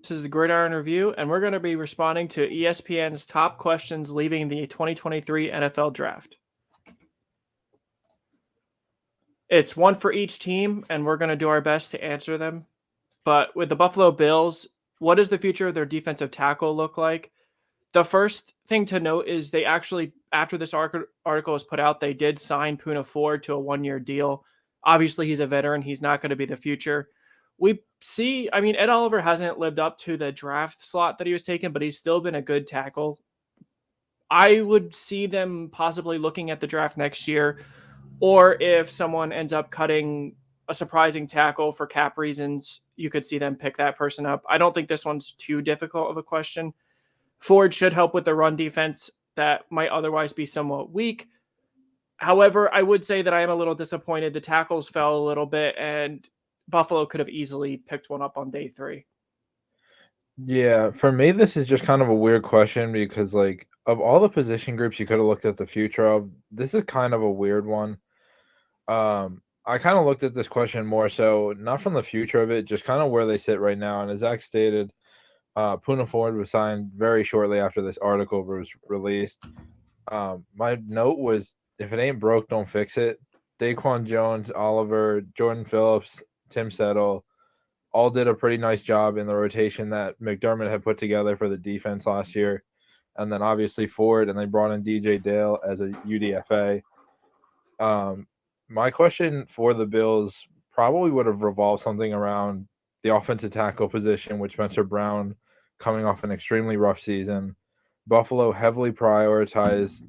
This is the Gridiron Review, and we're going to be responding to ESPN's top questions leaving the 2023 NFL Draft. It's one for each team, and we're going to do our best to answer them. But with the Buffalo Bills, what does the future of their defensive tackle look like? The first thing to note is they actually, after this article was put out, they did sign Poona Ford to a one-year deal. Obviously, he's a veteran. He's not going to be the future. Ed Oliver hasn't lived up to the draft slot that he was taken, but he's still been a good tackle. I would see them possibly looking at the draft next year, or if someone ends up cutting a surprising tackle for cap reasons, you could see them pick that person up. I don't think this one's too difficult of a question. Ford should help with the run defense that might otherwise be somewhat weak. However, I would say that I am a little disappointed. The tackles fell a little bit, and Buffalo could have easily picked one up on day 3. Yeah, for me, this is just kind of a weird question because, of all the position groups you could have looked at the future of, this is kind of a weird one. I kind of looked at this question more so not from the future of it, just kind of where they sit right now. And as Zach stated, Poona Ford was signed very shortly after this article was released. My note was, if it ain't broke, don't fix it. Daquan Jones, Oliver, Jordan Phillips, Tim Settle all did a pretty nice job in the rotation that McDermott had put together for the defense last year. And then obviously Ford, and they brought in DJ Dale as a UDFA. My question for the Bills probably would have revolved something around the offensive tackle position, with Spencer Brown coming off an extremely rough season. Buffalo heavily prioritized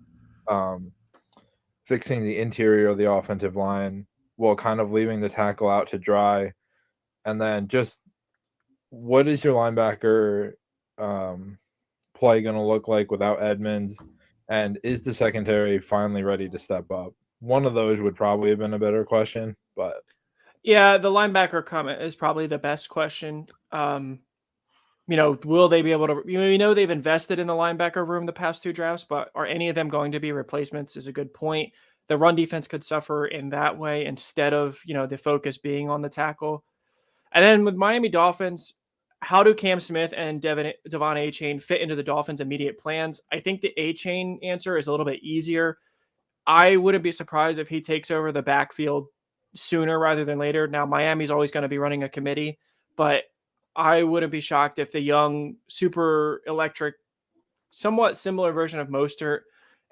fixing the interior of the offensive line while kind of leaving the tackle out to dry. And then just what is your linebacker play going to look like without Edmonds? And is the secondary finally ready to step up? One of those would probably have been a better question, but yeah, the linebacker comment is probably the best question. Will they be able to? They've invested in the linebacker room the past 2 drafts, but are any of them going to be replacements? Is a good point. The run defense could suffer in that way instead of the focus being on the tackle. And then with Miami Dolphins, how do Cam Smith and Devon Achane fit into the Dolphins' immediate plans? I think the Achane answer is a little bit easier. I wouldn't be surprised if he takes over the backfield sooner rather than later. Now, Miami's always going to be running a committee, but I wouldn't be shocked if the young, super electric, somewhat similar version of Mostert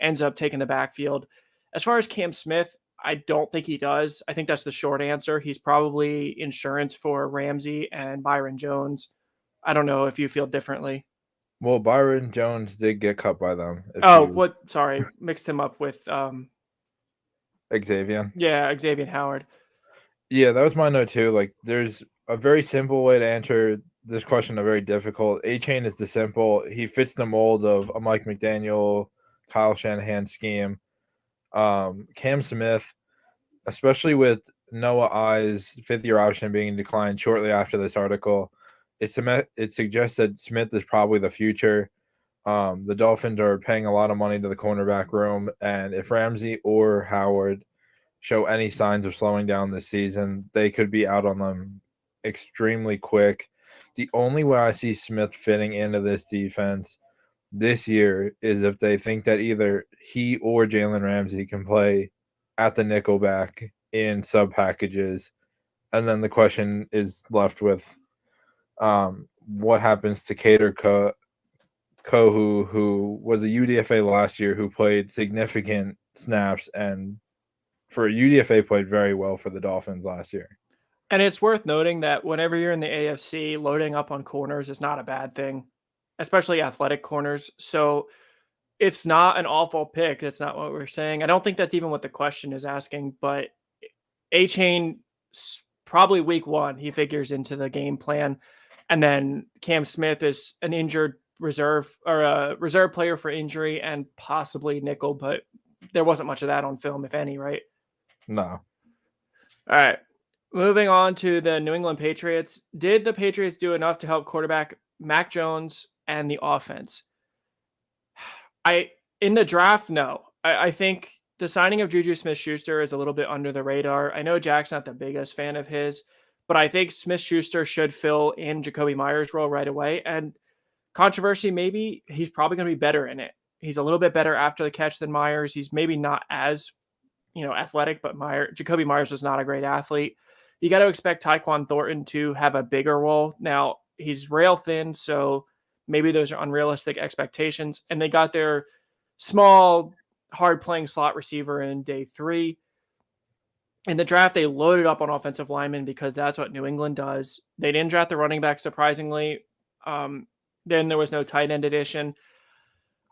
ends up taking the backfield. As far as Cam Smith, I don't think he does. I think that's the short answer. He's probably insurance for Ramsey and Byron Jones. I don't know if you feel differently. well, Byron Jones did get cut by them. Sorry, mixed him up with Xavier. Yeah, Xavier Howard. Yeah, that was my note too. There's a very simple way to answer this question, a very difficult. Achane is the simple. He fits the mold of a Mike McDaniel, Kyle Shanahan scheme. Cam Smith, especially with Noah I's 5th-year option being declined shortly after this article, it suggests that Smith is probably the future. The Dolphins are paying a lot of money to the cornerback room, and if Ramsey or Howard show any signs of slowing down this season, they could be out on them extremely quick. The only way I see Smith fitting into this defense this year is if they think that either he or Jalen Ramsey can play at the nickelback in sub packages. And then the question is left with what happens to Kader Kohu, who was a UDFA last year, who played significant snaps and for a UDFA played very well for the Dolphins last year. And it's worth noting that whenever you're in the AFC, loading up on corners is not a bad thing, especially athletic corners. So it's not an awful pick. That's not what we're saying. I don't think that's even what the question is asking, but Achane, probably week 1, he figures into the game plan. And then Cam Smith is an injured reserve or a reserve player for injury and possibly nickel, but there wasn't much of that on film, if any, right? No. All right. Moving on to the New England Patriots. Did the Patriots do enough to help quarterback Mac Jones and the offense? In the draft, no. I think the signing of Juju Smith-Schuster is a little bit under the radar. I know Jack's not the biggest fan of his, but I think Smith Schuster should fill in Jacoby Myers' role right away. And controversy, maybe he's probably going to be better in it. He's a little bit better after the catch than Myers. He's maybe not as athletic, but Jacoby Myers was not a great athlete. You got to expect Tyquan Thornton to have a bigger role. Now he's rail thin, so maybe those are unrealistic expectations. And they got their small, hard playing slot receiver in day 3. In the draft, they loaded up on offensive linemen because that's what New England does. They didn't draft the running back, surprisingly. Then there was no tight end addition.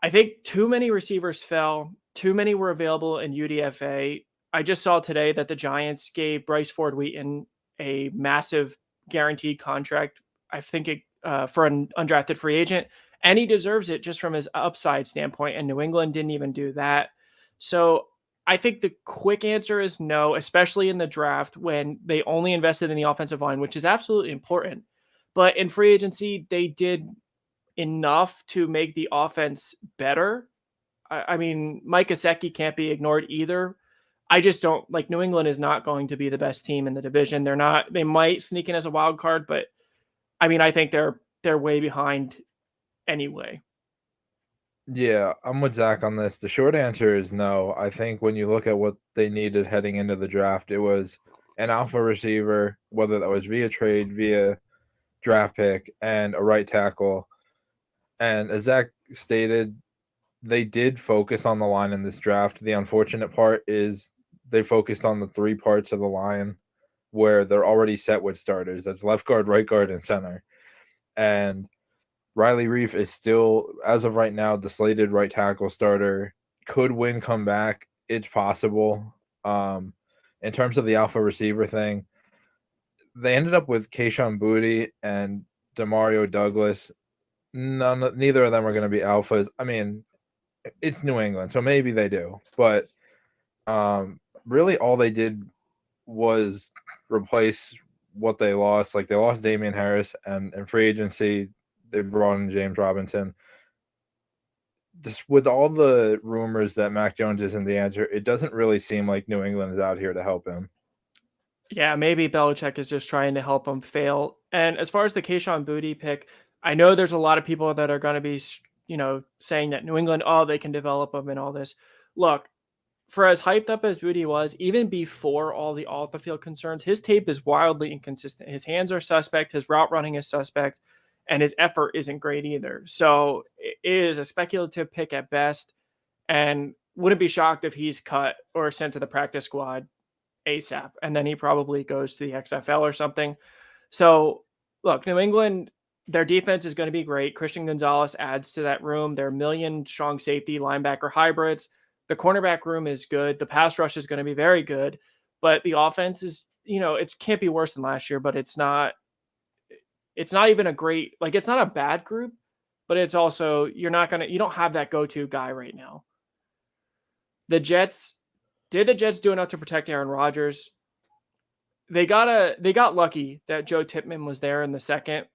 I think too many receivers fell. Too many were available in UDFA. I just saw today that the Giants gave Bryce Ford Wheaton a massive guaranteed contract. I think for an undrafted free agent, and he deserves it just from his upside standpoint. And New England didn't even do that. So I think the quick answer is no, especially in the draft when they only invested in the offensive line, which is absolutely important. But in free agency, they did enough to make the offense better. I mean, Mike Gesicki can't be ignored either. I just don't like New England is not going to be the best team in the division. They're not. They might sneak in as a wild card, but I mean, I think they're way behind anyway. Yeah, I'm with Zach on this. The short answer is no. I think when you look at what they needed heading into the draft, it was an alpha receiver, whether that was via trade, via draft pick, and a right tackle. And as Zach stated, they did focus on the line in this draft. The unfortunate part is they focused on the 3 parts of the line where they're already set with starters. That's left guard, right guard, and center. And Riley Reef is still, as of right now, the slated right tackle starter. Could Wynn come back? It's possible. In terms of the alpha receiver thing, they ended up with Kayshon Boutte and Demario Douglas. Neither of them are going to be alphas. I mean, it's New England, so maybe they do. But really all they did was replace what they lost. Like they lost Damian Harris, and in free agency, they brought in James Robinson. Just with all the rumors that Mac Jones isn't the answer, it doesn't really seem like New England is out here to help him. Yeah, maybe Belichick is just trying to help him fail. And as far as the Kayshon Boutte pick, I know there's a lot of people that are going to be, saying that New England, oh, they can develop him and all this. Look, for as hyped up as Boutte was, even before all the off the field concerns, his tape is wildly inconsistent. His hands are suspect, his route running is suspect, and his effort isn't great either. So it is a speculative pick at best, and wouldn't be shocked if he's cut or sent to the practice squad ASAP, and then he probably goes to the XFL or something. So look, New England, their defense is going to be great. Christian Gonzalez adds to that room. They're million strong safety linebacker hybrids. The cornerback room is good. The pass rush is going to be very good, but the offense is, it can't be worse than last year, but it's not even a great, like, it's not a bad group, but it's also, you don't have that go-to guy right now. Did the Jets do enough to protect Aaron Rodgers? They got lucky that Joe Tippmann was there in the second,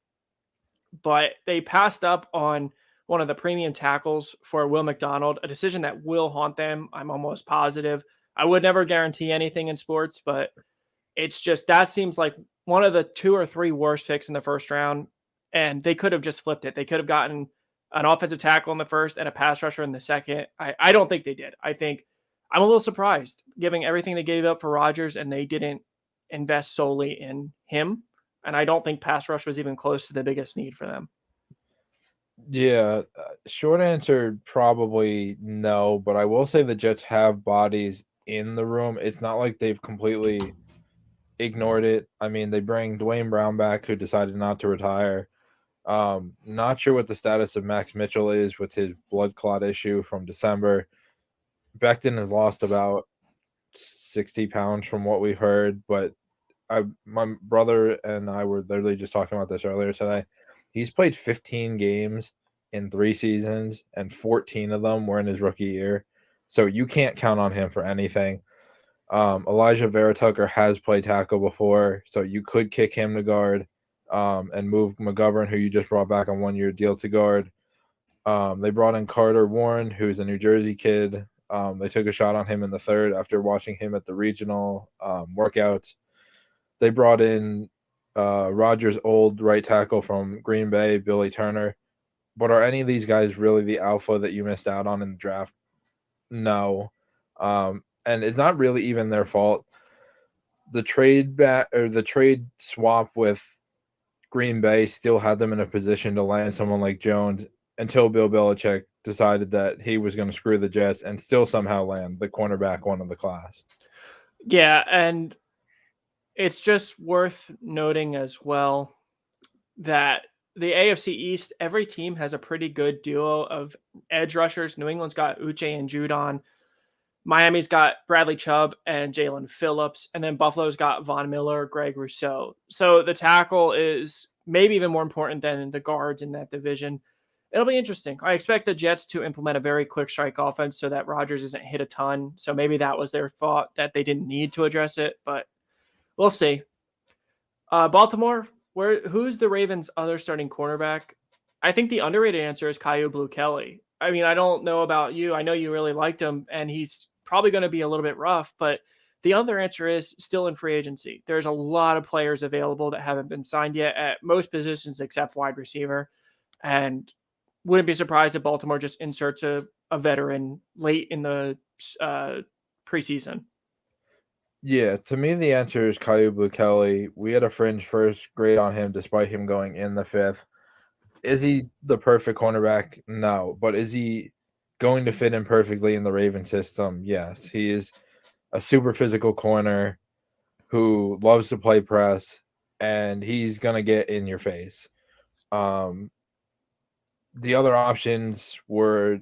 but they passed up on one of the premium tackles for Will McDonald, a decision that will haunt them. I'm almost positive. I would never guarantee anything in sports, but it's just that seems like one of the 2 or 3 worst picks in the first round, and they could have just flipped it. They could have gotten an offensive tackle in the first and a pass rusher in the second. I don't think they did. I think I'm a little surprised, given everything they gave up for Rodgers, and they didn't invest solely in him. And I don't think pass rush was even close to the biggest need for them. Yeah, short answer probably no, but I will say the Jets have bodies in the room. It's not like they've completely ignored it. I mean, they bring Dwayne Brown back, who decided not to retire. Not sure what the status of Max Mitchell is with his blood clot issue from December. Becton has lost about 60 pounds from what we've heard, but my brother and I were literally just talking about this earlier today. He's played 15 games in 3 seasons, and 14 of them were in his rookie year. So you can't count on him for anything. Elijah Vera Tucker has played tackle before, so you could kick him to guard and move McGovern, who you just brought back on 1-year deal, to guard. They brought in Carter Warren, who's a New Jersey kid. They took a shot on him in the third after watching him at the regional workouts. They brought in Rogers' old right tackle from Green Bay, Billy Turner. But are any of these guys really the alpha that you missed out on in the draft? No. And it's not really even their fault. The trade swap with Green Bay still had them in a position to land someone like Jones until Bill Belichick decided that he was going to screw the Jets and still somehow land the cornerback one of the class. Yeah, and it's just worth noting as well that the AFC East, every team has a pretty good duo of edge rushers. New England's got Uche and Judon. Miami's got Bradley Chubb and Jalen Phillips. And then Buffalo's got Von Miller, Greg Rousseau. So the tackle is maybe even more important than the guards in that division. It'll be interesting. I expect the Jets to implement a very quick strike offense so that Rodgers isn't hit a ton. So maybe that was their thought, that they didn't need to address it, but we'll see. Baltimore, who's the Ravens' other starting cornerback? I think the underrated answer is Caillou Blue Kelly. I mean, I don't know about you. I know you really liked him, and he's probably going to be a little bit rough, but the other answer is still in free agency. There's a lot of players available that haven't been signed yet at most positions except wide receiver. And wouldn't be surprised if Baltimore just inserts a veteran late in the preseason. Yeah, to me the answer is Caillou Kelly. We had a fringe first grade on him despite him going in the fifth. Is he the perfect cornerback? No. But is he going to fit in perfectly in the Raven system? Yes. He is a super physical corner who loves to play press, and he's going to get in your face. The other options were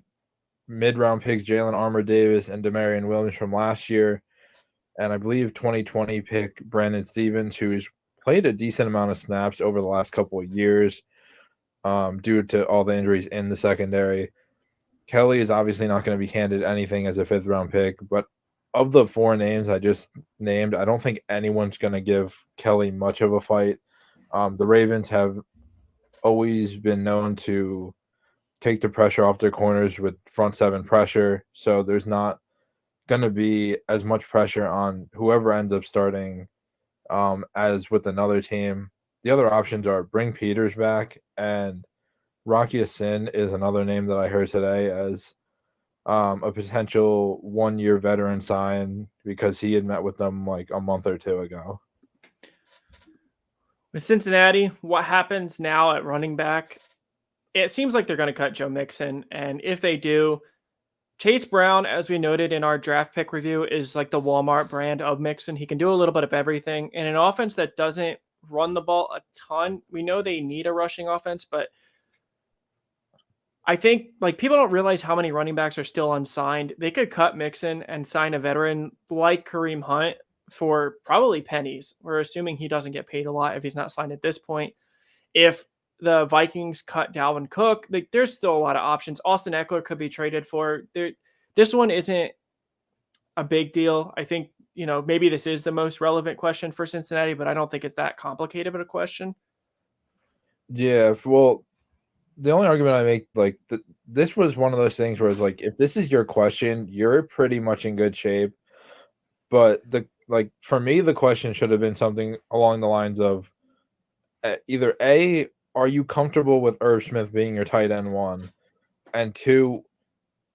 mid-round picks Jalen Armour Davis and Demarion Williams from last year, and I believe 2020 pick Brandon Stevens, who's played a decent amount of snaps over the last couple of years due to all the injuries in the secondary. Kelly is obviously not going to be handed anything as a fifth-round pick, but of the four names I just named, I don't think anyone's going to give Kelly much of a fight. The Ravens have always been known to take the pressure off their corners with front seven pressure, so there's not going to be as much pressure on whoever ends up starting as with another team. The other options are bring Peters back, and Rocky Sin is another name that I heard today as a potential 1-year veteran sign because he had met with them like a month or two ago. With Cincinnati, what happens now at running back? It seems like they're going to cut Joe Mixon. And if they do, Chase Brown, as we noted in our draft pick review, is like the Walmart brand of Mixon. He can do a little bit of everything. In an offense that doesn't run the ball a ton, we know they need a rushing offense, but I think like people don't realize how many running backs are still unsigned. They could cut Mixon and sign a veteran like Kareem Hunt for probably pennies. We're assuming he doesn't get paid a lot if he's not signed at this point. If the Vikings cut Dalvin Cook, like there's still a lot of options. Austin Eckler could be traded for. This one isn't a big deal. I think, maybe this is the most relevant question for Cincinnati, but I don't think it's that complicated of a question. Yeah, well, the only argument I make, like, this was one of those things where it's like, if this is your question, you're pretty much in good shape. But for me, the question should have been something along the lines of either A, are you comfortable with Irv Smith being your tight end one? And two,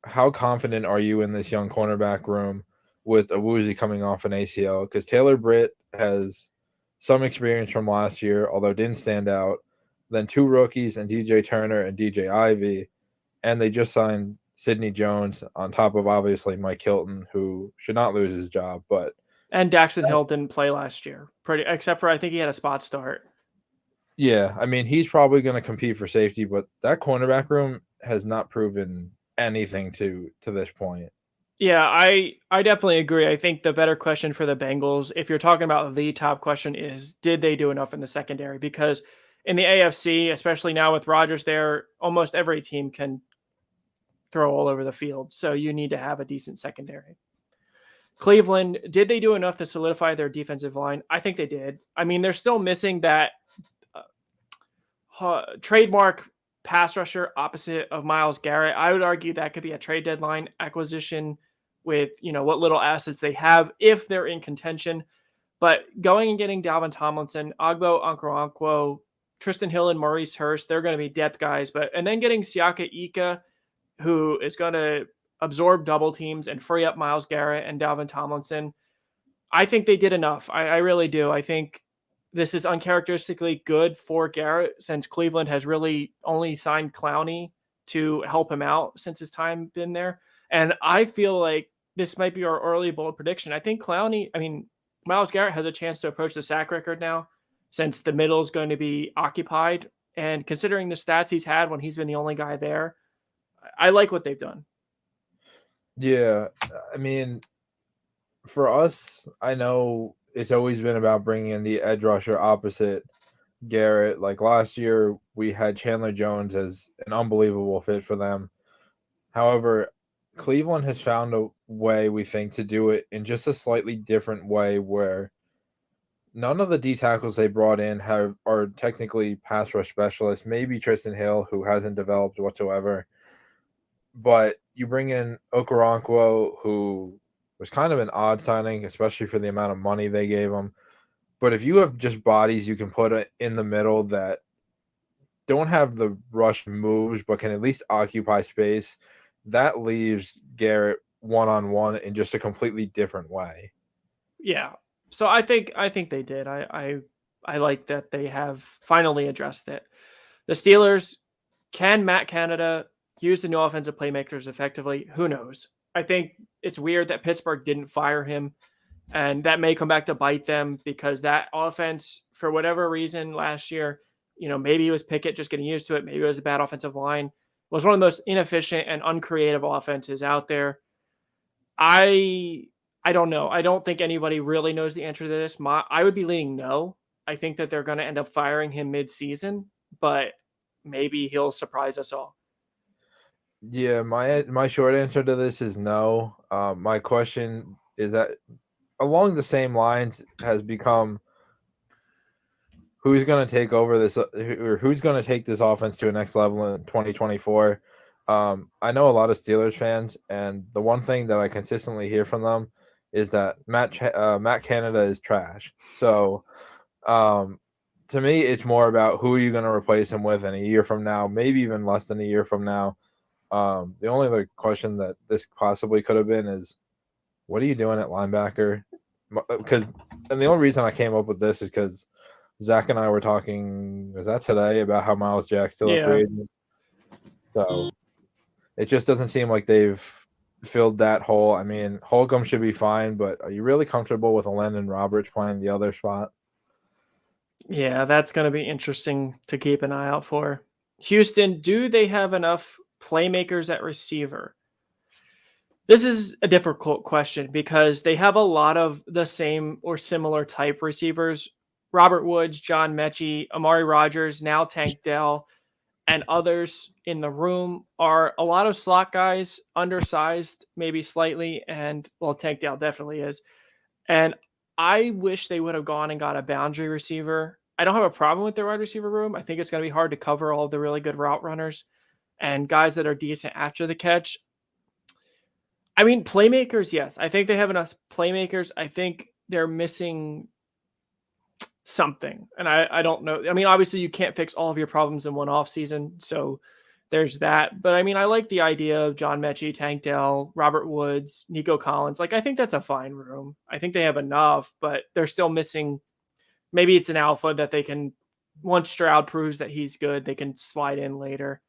how confident are you in this young cornerback room with Awuzie coming off an ACL? Because Taylor Britt has some experience from last year, although didn't stand out. Then two rookies and DJ Turner and DJ Ivy. And they just signed Sidney Jones on top of obviously Mike Hilton, who should not lose his job. And Daxton Hill didn't play last year, except for I think he had a spot start. Yeah, I mean, he's probably going to compete for safety, but that cornerback room has not proven anything to this point. Yeah, I definitely agree. I think the better question for the Bengals, if you're talking about the top question, is did they do enough in the secondary? Because in the AFC, especially now with Rodgers there, almost every team can throw all over the field. So you need to have a decent secondary. Cleveland, did they do enough to solidify their defensive line? I think they did. I mean, they're still missing that trademark pass rusher opposite of Myles Garrett. I would argue that could be a trade deadline acquisition with, what little assets they have if they're in contention. But going and getting Dalvin Tomlinson, Agbo Okoronkwo, Tristan Hill, and Maurice Hurst, they're going to be depth guys. And then getting Siaka Ika, who is going to absorb double teams and free up Myles Garrett and Dalvin Tomlinson. I think they did enough. I really do. I think this is uncharacteristically good for Garrett since Cleveland has really only signed Clowney to help him out since his time been there. And I feel like this might be our early bold prediction. I think Myles Garrett has a chance to approach the sack record now since the middle is going to be occupied. And considering the stats he's had when he's been the only guy there, I like what they've done. Yeah, I mean, for us, I know it's always been about bringing in the edge rusher opposite Garrett. Like last year, we had Chandler Jones as an unbelievable fit for them. However, Cleveland has found a way, we think, to do it in just a slightly different way where none of the D tackles they brought in are technically pass rush specialists. Maybe Tristan Hill, who hasn't developed whatsoever. But you bring in Okoronkwo, who was kind of an odd signing, especially for the amount of money they gave him. But if you have just bodies you can put in the middle that don't have the rush moves but can at least occupy space, that leaves Garrett one-on-one in just a completely different way. Yeah. So I think they did. I like that they have finally addressed it. The Steelers, can Matt Canada use the new offensive playmakers effectively? Who knows? I think it's weird that Pittsburgh didn't fire him, and that may come back to bite them because that offense, for whatever reason, last year, maybe it was Pickett just getting used to it. Maybe it was the bad offensive line. Was one of the most inefficient and uncreative offenses out there. I don't know. I don't think anybody really knows the answer to this. I would be leaning no. I think that they're going to end up firing him mid-season, but maybe he'll surprise us all. Yeah, my short answer to this is no. My question is that along the same lines has become who's going to take over this or who's going to take this offense to a next level in 2024. I know a lot of Steelers fans, and the one thing that I consistently hear from them is that Matt Canada is trash. So to me, it's more about who are you going to replace him with in a year from now, maybe even less than a year from now. The only other question that this possibly could have been is, what are you doing at linebacker? And the only reason I came up with this is because Zach and I were talking, was that today, about how Miles Jack's still a free agent. So it just doesn't seem like they've filled that hole. I mean, Holcomb should be fine, but are you really comfortable with Landon Roberts playing the other spot? Yeah, that's going to be interesting to keep an eye out for. Houston, do they have enough playmakers at receiver? This is a difficult question because they have a lot of the same or similar type receivers. Robert Woods, John Mechie, Amari Rogers, now Tank Dell, and others in the room are a lot of slot guys, undersized, maybe slightly, and Tank Dell definitely is. And I wish they would have gone and got a boundary receiver. I don't have a problem with their wide receiver room. I think it's going to be hard to cover all the really good route runners and guys that are decent after the catch. I mean, playmakers, yes. I think they have enough playmakers. I think they're missing something. And I don't know. I mean, obviously you can't fix all of your problems in one off season. So there's that. But I mean, I like the idea of John Mechie, Tank Dell, Robert Woods, Nico Collins. Like, I think that's a fine room. I think they have enough, but they're still missing. Maybe it's an alpha that they can, once Stroud proves that he's good, they can slide in later.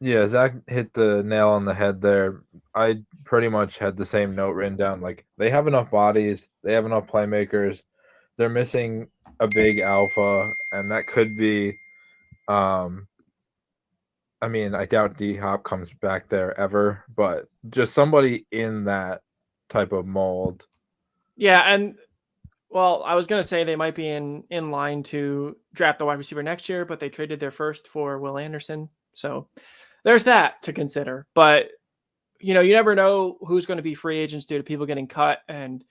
Yeah, Zach hit the nail on the head there. I pretty much had the same note written down. Like, they have enough bodies, they have enough playmakers. They're missing a big alpha, and that could be I mean, I doubt D Hop comes back there ever, but just somebody in that type of mold. Yeah, and well, I was going to say they might be in line to draft the wide receiver next year, but they traded their first for Will Anderson. So there's that to consider. But, you never know who's going to be free agents due to people getting cut and,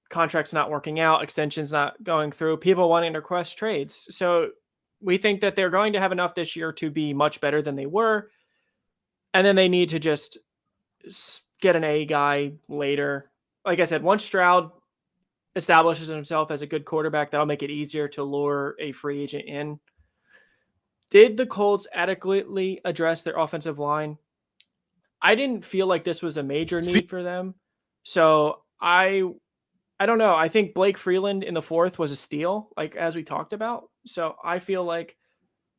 contracts not working out, extensions not going through, people wanting to request trades. So we think that they're going to have enough this year to be much better than they were. And then they need to just get an A guy later. Like I said, once Stroud establishes himself as a good quarterback, that'll make it easier to lure a free agent in. Did the Colts adequately address their offensive line? I didn't feel like this was a major need for them. So I don't know. I think Blake Freeland in the fourth was a steal, like as we talked about. So I feel like,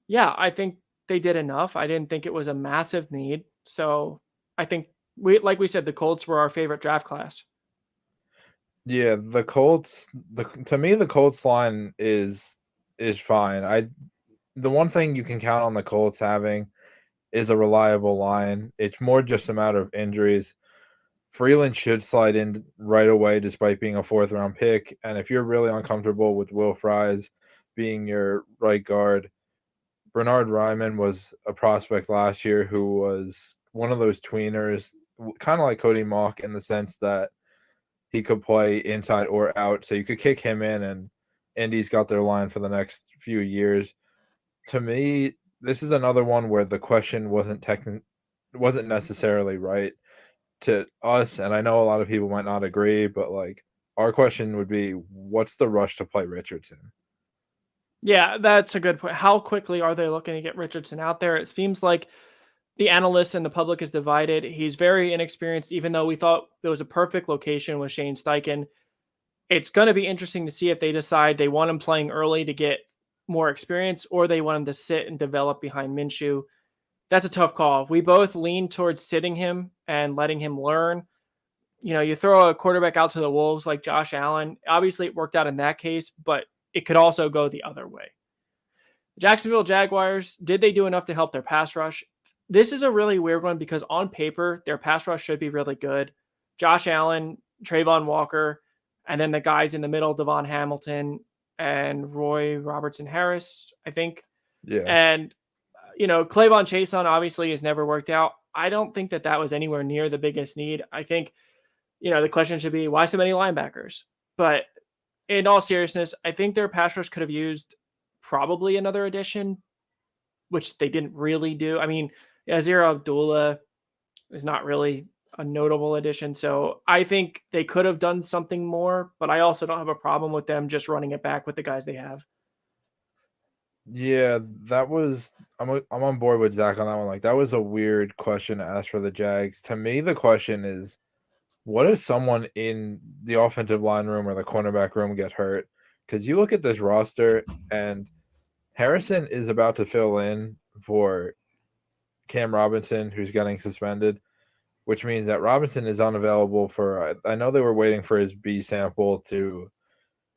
yeah, I think they did enough. I didn't think it was a massive need. So I think like we said, the Colts were our favorite draft class. Yeah, the Colts. To me, the Colts line is fine. The one thing you can count on the Colts having is a reliable line. It's more just a matter of injuries. Freeland should slide in right away, despite being a fourth round pick. And if you're really uncomfortable with Will Fries being your right guard, Bernard Ryman was a prospect last year who was one of those tweeners, kind of like Cody Mock in the sense that he could play inside or out. So you could kick him in, and Indy's got their line for the next few years. To me, this is another one where the question wasn't necessarily right to us, and I know a lot of people might not agree, but like our question would be, what's the rush to play Richardson? Yeah, that's a good point. How quickly are they looking to get Richardson out there? It seems like the analysts and the public is divided. He's very inexperienced, even though we thought it was a perfect location with Shane Steichen. It's going to be interesting to see if they decide they want him playing early to get more experience or they want him to sit and develop behind Minshew. That's a tough call. We both lean towards sitting him and letting him learn. You throw a quarterback out to the Wolves like Josh Allen. Obviously, it worked out in that case, but it could also go the other way. Jacksonville Jaguars, did they do enough to help their pass rush? This is a really weird one because on paper, their pass rush should be really good. Josh Allen, Trayvon Walker, and then the guys in the middle, Devon Hamilton and Roy Robertson Harris, I think. Yeah. And, Clavon Chason obviously has never worked out. I don't think that was anywhere near the biggest need. I think, the question should be, why so many linebackers? But in all seriousness, I think their pass rush could have used probably another addition, which they didn't really do. I mean, Azir Abdullah is not really a notable addition. So I think they could have done something more, but I also don't have a problem with them just running it back with the guys they have. Yeah, I'm on board with Zach on that one. Like that was a weird question to ask for the Jags. To me, the question is, what if someone in the offensive line room or the cornerback room get hurt? Because you look at this roster, and Harrison is about to fill in for Cam Robinson, who's getting suspended, which means that Robinson is unavailable for. I know they were waiting for his B sample to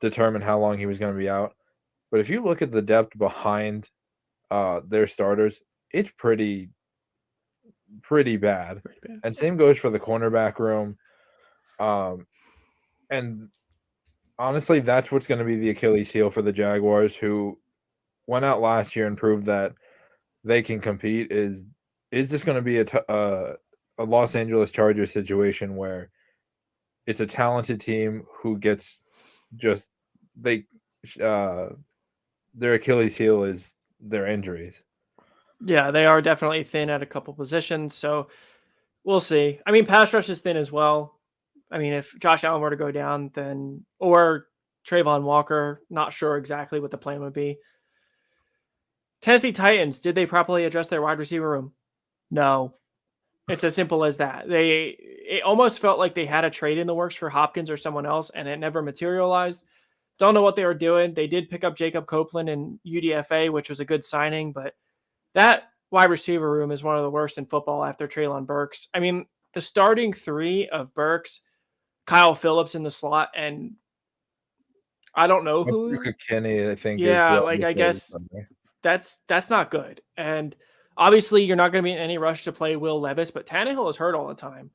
determine how long he was going to be out. But if you look at the depth behind their starters, it's pretty bad. Pretty bad. And same goes for the cornerback room. And honestly, that's what's going to be the Achilles heel for the Jaguars, who went out last year and proved that they can compete. Is this going to be a Los Angeles Chargers situation where it's a talented team who gets just they their Achilles heel is their injuries? Yeah, they are definitely thin at a couple positions. So we'll see. I mean, pass rush is thin as well. I mean, if Josh Allen were to go down, then or Trayvon Walker, not sure exactly what the plan would be. Tennessee Titans, did they properly address their wide receiver room? No. It's as simple as that. It almost felt like they had a trade in the works for Hopkins or someone else, and it never materialized. Don't know what they were doing. They did pick up Jacob Copeland in UDFA, which was a good signing, but that wide receiver room is one of the worst in football after Treylon Burks. I mean, the starting three of Burks, Kyle Phillips in the slot, and I don't know who. Kenny, I think, is Yeah, the like I other guess that's not good. And obviously, you're not going to be in any rush to play Will Levis, but Tannehill is hurt all the time.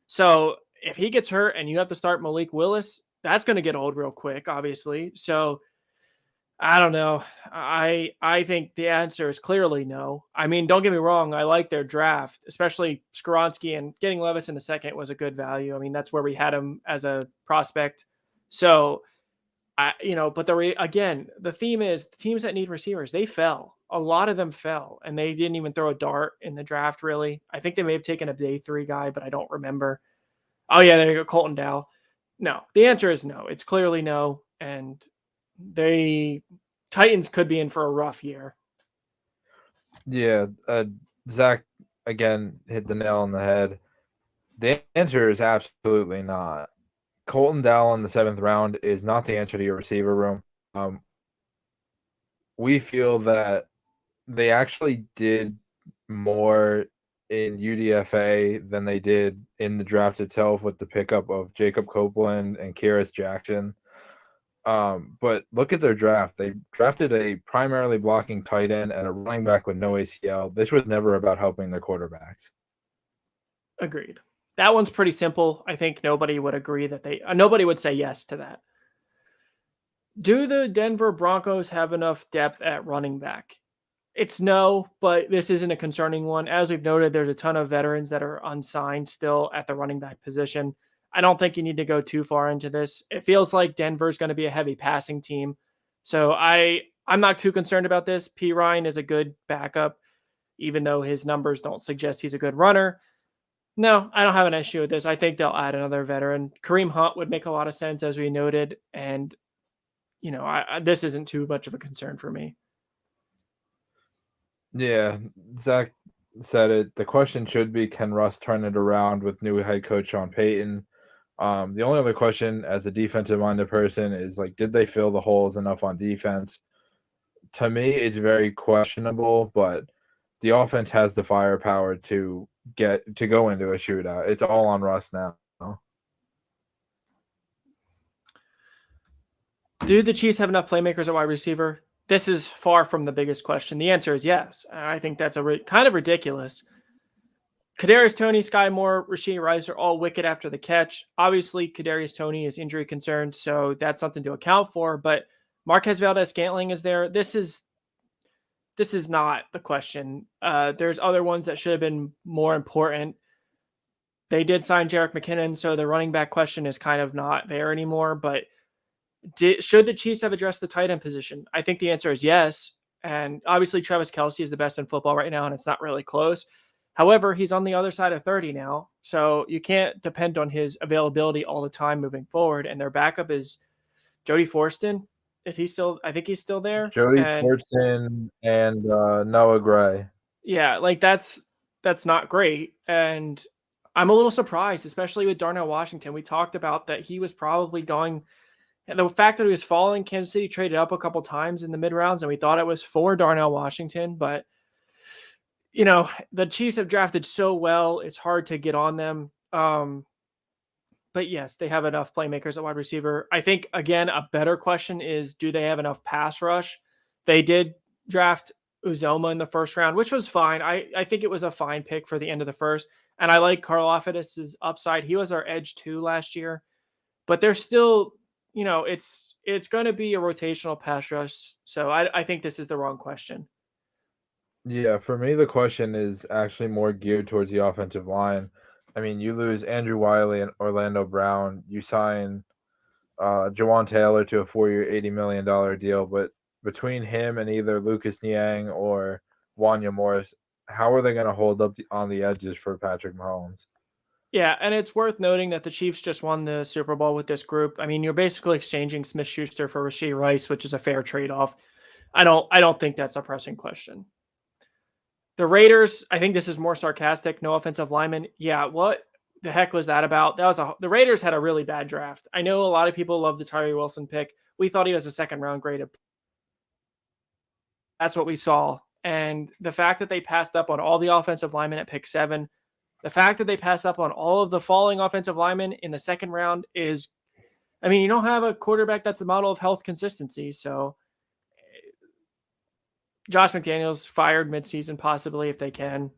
So if he gets hurt and you have to start Malik Willis, that's going to get old real quick, obviously. So I don't know. I think the answer is clearly no. I mean, don't get me wrong. I like their draft, especially Skoronski, and getting Levis in the second was a good value. I mean, that's where we had him as a prospect. So but again, the theme is the teams that need receivers, they fell. A lot of them fell, and they didn't even throw a dart in the draft, really. I think they may have taken a day 3 guy, but I don't remember. Oh, yeah, there you go, Colton Dow. No. The answer is no. It's clearly no, and Titans could be in for a rough year. Yeah, Zach again hit the nail on the head. The answer is absolutely not. Colton Dowell in the 7th round is not the answer to your receiver room. We feel that they actually did more in UDFA than they did in the draft itself with the pickup of Jacob Copeland and Kyrus Jackson. But look at their draft. They drafted a primarily blocking tight end and a running back with no ACL. This was never about helping their quarterbacks. Agreed. That one's pretty simple. I think nobody would agree that nobody would say yes to that. Do the Denver Broncos have enough depth at running back? It's no, but this isn't a concerning one. As we've noted, there's a ton of veterans that are unsigned still at the running back position. I don't think you need to go too far into this. It feels like Denver's going to be a heavy passing team. So I'm not too concerned about this. P. Ryan is a good backup, even though his numbers don't suggest he's a good runner. No, I don't have an issue with this. I think they'll add another veteran. Kareem Hunt would make a lot of sense, as we noted. And, this isn't too much of a concern for me. Yeah, Zach said it. The question should be, can Russ turn it around with new head coach Sean Payton? The only other question as a defensive-minded person is, like, did they fill the holes enough on defense? To me, it's very questionable, but the offense has the firepower to go into a shootout. It's all on Russ now. Do the Chiefs have enough playmakers at wide receiver? This is far from the biggest question. The answer is yes. I think that's kind of ridiculous. Kadarius Toney, Sky Moore, Rashee Rice are all wicked after the catch. Obviously, Kadarius Toney is injury concerned, so that's something to account for. But Marquez Valdez-Scantling is there. This is not the question. There's other ones that should have been more important. They did sign Jerick McKinnon, so the running back question is kind of not there anymore. But should the Chiefs have addressed the tight end position? I think the answer is yes. And obviously, Travis Kelce is the best in football right now, and it's not really close. However, he's on the other side of 30 now, so you can't depend on his availability all the time moving forward. And their backup is Jody Forston. Is he still? I think he's still there. Jody Fortson and Noah Gray. Yeah, like that's not great. And I'm a little surprised, especially with Darnell Washington. We talked about that he was probably going. And the fact that he was falling, Kansas City traded up a couple times in the mid rounds, and we thought it was for Darnell Washington. But, the Chiefs have drafted so well, it's hard to get on them. But yes, they have enough playmakers at wide receiver. I think, again, a better question is, do they have enough pass rush? They did draft Uzoma in the first round, which was fine. I think it was a fine pick for the end of the first. And I like Karlaftis' upside. He was our edge 2 last year. But they're still, it's going to be a rotational pass rush. So I think this is the wrong question. Yeah, for me, the question is actually more geared towards the offensive line. I mean, you lose Andrew Wiley and Orlando Brown. You sign Jawan Taylor to a 4-year, $80 million deal. But between him and either Lucas Niang or Wanya Morris, how are they going to hold up on the edges for Patrick Mahomes? Yeah, and it's worth noting that the Chiefs just won the Super Bowl with this group. I mean, you're basically exchanging Smith-Schuster for Rashee Rice, which is a fair trade-off. I don't think that's a pressing question. The Raiders, I think this is more sarcastic. No offensive lineman. Yeah, what the heck was that about? The Raiders had a really bad draft. I know a lot of people love the Tyree Wilson pick. We thought he was a second-round grade. That's what we saw. And the fact that they passed up on all the offensive linemen at pick 7, the fact that they passed up on all of the falling offensive linemen in the second round is, I mean, you don't have a quarterback that's the model of health consistency. So Josh McDaniels fired midseason, possibly, if they can.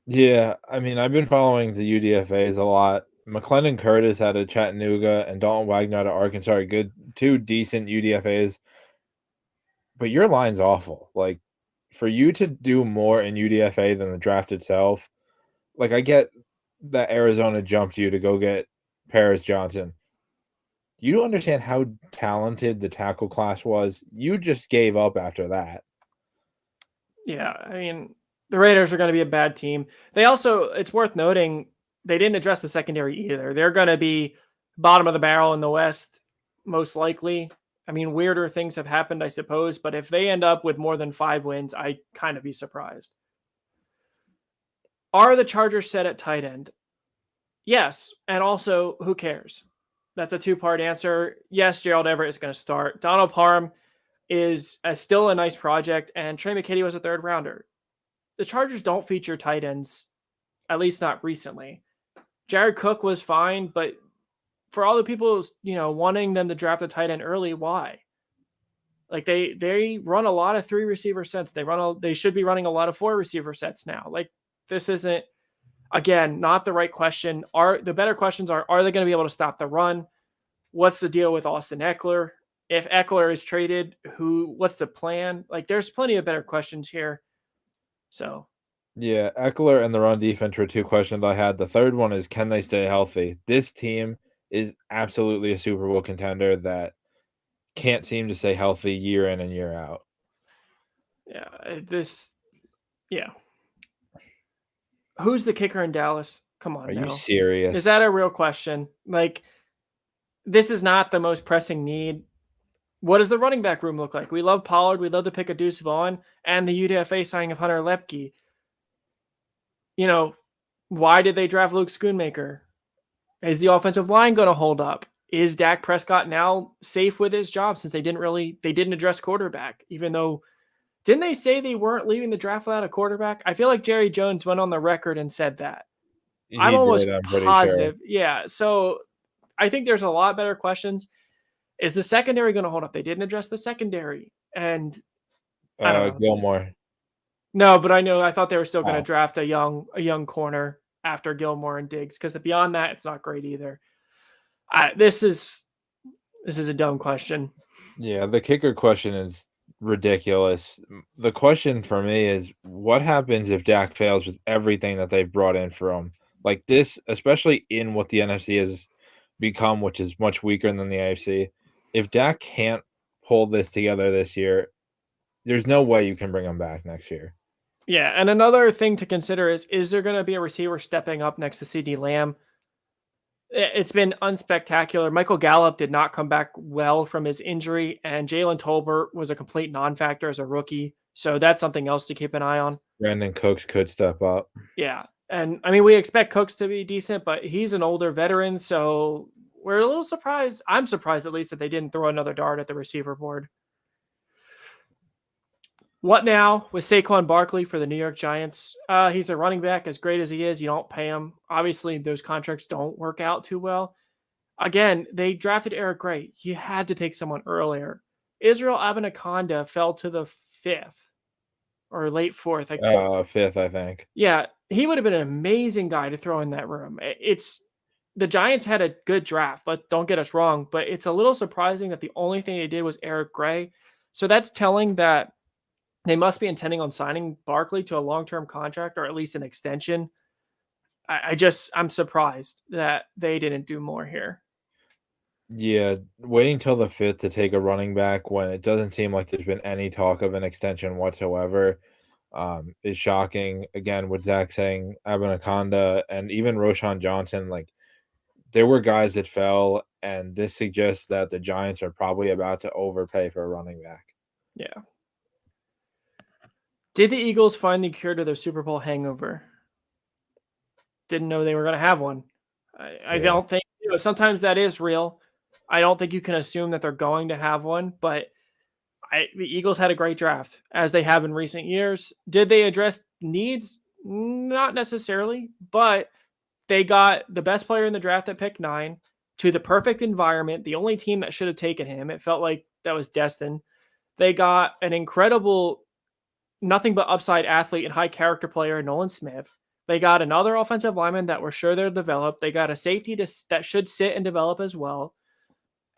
Yeah, I mean, I've been following the UDFAs a lot. McClendon Curtis out of Chattanooga and Dalton Wagner out of Arkansas are good, 2 decent UDFAs. But your line's awful. Like, for you to do more in UDFA than the draft itself, like, I get that Arizona jumped you to go get Paris Johnson. You don't understand how talented the tackle class was. You just gave up after that. Yeah, I mean, the Raiders are going to be a bad team. They also, it's worth noting, they didn't address the secondary either. They're going to be bottom of the barrel in the West, most likely. I mean, weirder things have happened, I suppose, but if they end up with more than 5 wins, I'd kind of be surprised. Are the Chargers set at tight end? Yes. And also, who cares? That's a two-part answer. Yes, Gerald Everett is going to start. Donald Parham is still a nice project, and Trey McKitty was a third rounder. The Chargers don't feature tight ends, at least not recently. Jared Cook was fine, but for all the people, wanting them to draft a tight end early, why? Like they run a lot of 3 receiver sets. They should be running a lot of 4 receiver sets now. Like, this isn't, again, not the right question. The better questions are they going to be able to stop the run? What's the deal with Austin Eckler? If Eckler is traded, what's the plan? Like, there's plenty of better questions here. So, yeah, Eckler and the run defense were 2 questions I had. The third one is, can they stay healthy? This team is absolutely a Super Bowl contender that can't seem to stay healthy year in and year out. Yeah. Who's the kicker in Dallas? Come on now. Are you serious? Is that a real question? Like, this is not the most pressing need. What does the running back room look like? We love Pollard. We'd love to pick a Deuce Vaughn and the UDFA signing of Hunter Lepke. Why did they draft Luke Schoonmaker? Is the offensive line going to hold up? Is Dak Prescott now safe with his job since they didn't address quarterback, even though, didn't they say they weren't leaving the draft without a quarterback? I feel like Jerry Jones went on the record and said that. I'm almost positive. Sure. Yeah. So I think there's a lot better questions. Is the secondary going to hold up? They didn't address the secondary. And Gilmore. No, but I thought they were still going to draft a young corner after Gilmore and Diggs, because beyond that, it's not great either. This is a dumb question. Yeah, the kicker question is ridiculous. The question for me is, what happens if Dak fails with everything that they've brought in for him? Like this, especially in what the NFC has become, which is much weaker than the AFC. If Dak can't pull this together this year, there's no way you can bring him back next year. Yeah, and another thing to consider is there going to be a receiver stepping up next to CeeDee Lamb? It's been unspectacular. Michael Gallup did not come back well from his injury, and Jalen Tolbert was a complete non-factor as a rookie. So that's something else to keep an eye on. Brandon Cooks could step up. Yeah, and I mean, we expect Cooks to be decent, but he's an older veteran, so we're a little surprised. I'm surprised, at least, that they didn't throw another dart at the receiver board. What now with Saquon Barkley for the New York Giants? He's a running back. As great as he is, you don't pay him. Obviously, those contracts don't work out too well. Again, they drafted Eric Gray. You had to take someone earlier. Israel Abinaconda fell to the 5th or late 4th. 5th, I think. Yeah, he would have been an amazing guy to throw in that room. The Giants had a good draft, but don't get us wrong. But it's a little surprising that the only thing they did was Eric Gray. So that's telling that they must be intending on signing Barkley to a long-term contract, or at least an extension. I'm surprised that they didn't do more here. Yeah, waiting till the 5th to take a running back when it doesn't seem like there's been any talk of an extension whatsoever is shocking. Again, with Zach saying Abinaconda and even Roshan Johnson, like, there were guys that fell, and this suggests that the Giants are probably about to overpay for a running back. Yeah. Did the Eagles find the cure to their Super Bowl hangover? Didn't know they were going to have one. I don't think, sometimes that is real. I don't think you can assume that they're going to have one, but the Eagles had a great draft, as they have in recent years. Did they address needs? Not necessarily, but they got the best player in the draft at pick 9 to the perfect environment, the only team that should have taken him. It felt like that was destined. They got an incredible, nothing but upside athlete and high character player, Nolan Smith. They got another offensive lineman that we're sure they'll develop. They got a safety that should sit and develop as well.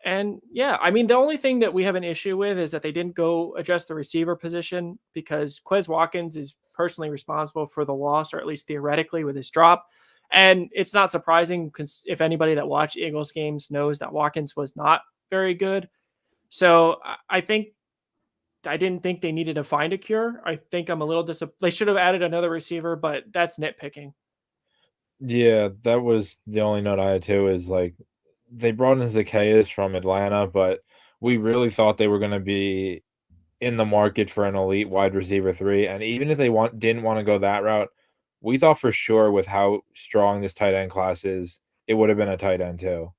And yeah, I mean, the only thing that we have an issue with is that they didn't go address the receiver position, because Quez Watkins is personally responsible for the loss, or at least theoretically, with his drop. And it's not surprising, because if anybody that watched Eagles games knows that Watkins was not very good. So I didn't think they needed to find a cure. I think I'm a little disappointed. They should have added another receiver, but that's nitpicking. Yeah, that was the only note I had too, is like they brought in Zacchaeus from Atlanta, but we really thought they were going to be in the market for an elite wide receiver 3, and even if they didn't wanna go that route, we thought for sure with how strong this tight end class is, it would have been a tight end too.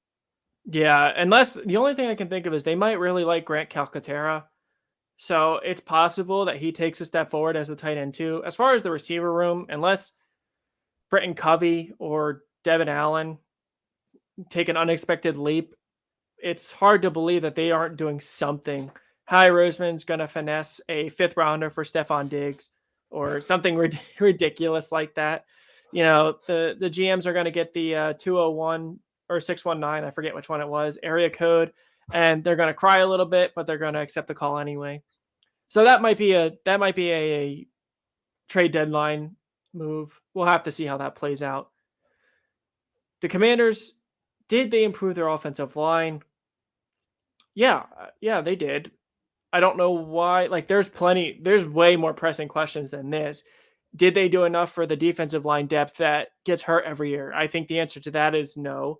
Yeah, unless the only thing I can think of is they might really like Grant Calcaterra. So it's possible that he takes a step forward as the tight end too. As far as the receiver room, unless Britton Covey or Devin Allen take an unexpected leap, it's hard to believe that they aren't doing something. Howie Roseman's going to finesse a fifth rounder for Stephon Diggs or something ridiculous like that. The GMs are going to get the 201 or 619, I forget which one it was, area code, and they're going to cry a little bit, but they're going to accept the call anyway. So that might be a trade deadline move. We'll have to see how that plays out. The Commanders, did they improve their offensive line? Yeah, they did. I don't know why. Like, there's way more pressing questions than this. Did they do enough for the defensive line depth that gets hurt every year? I think the answer to that is no.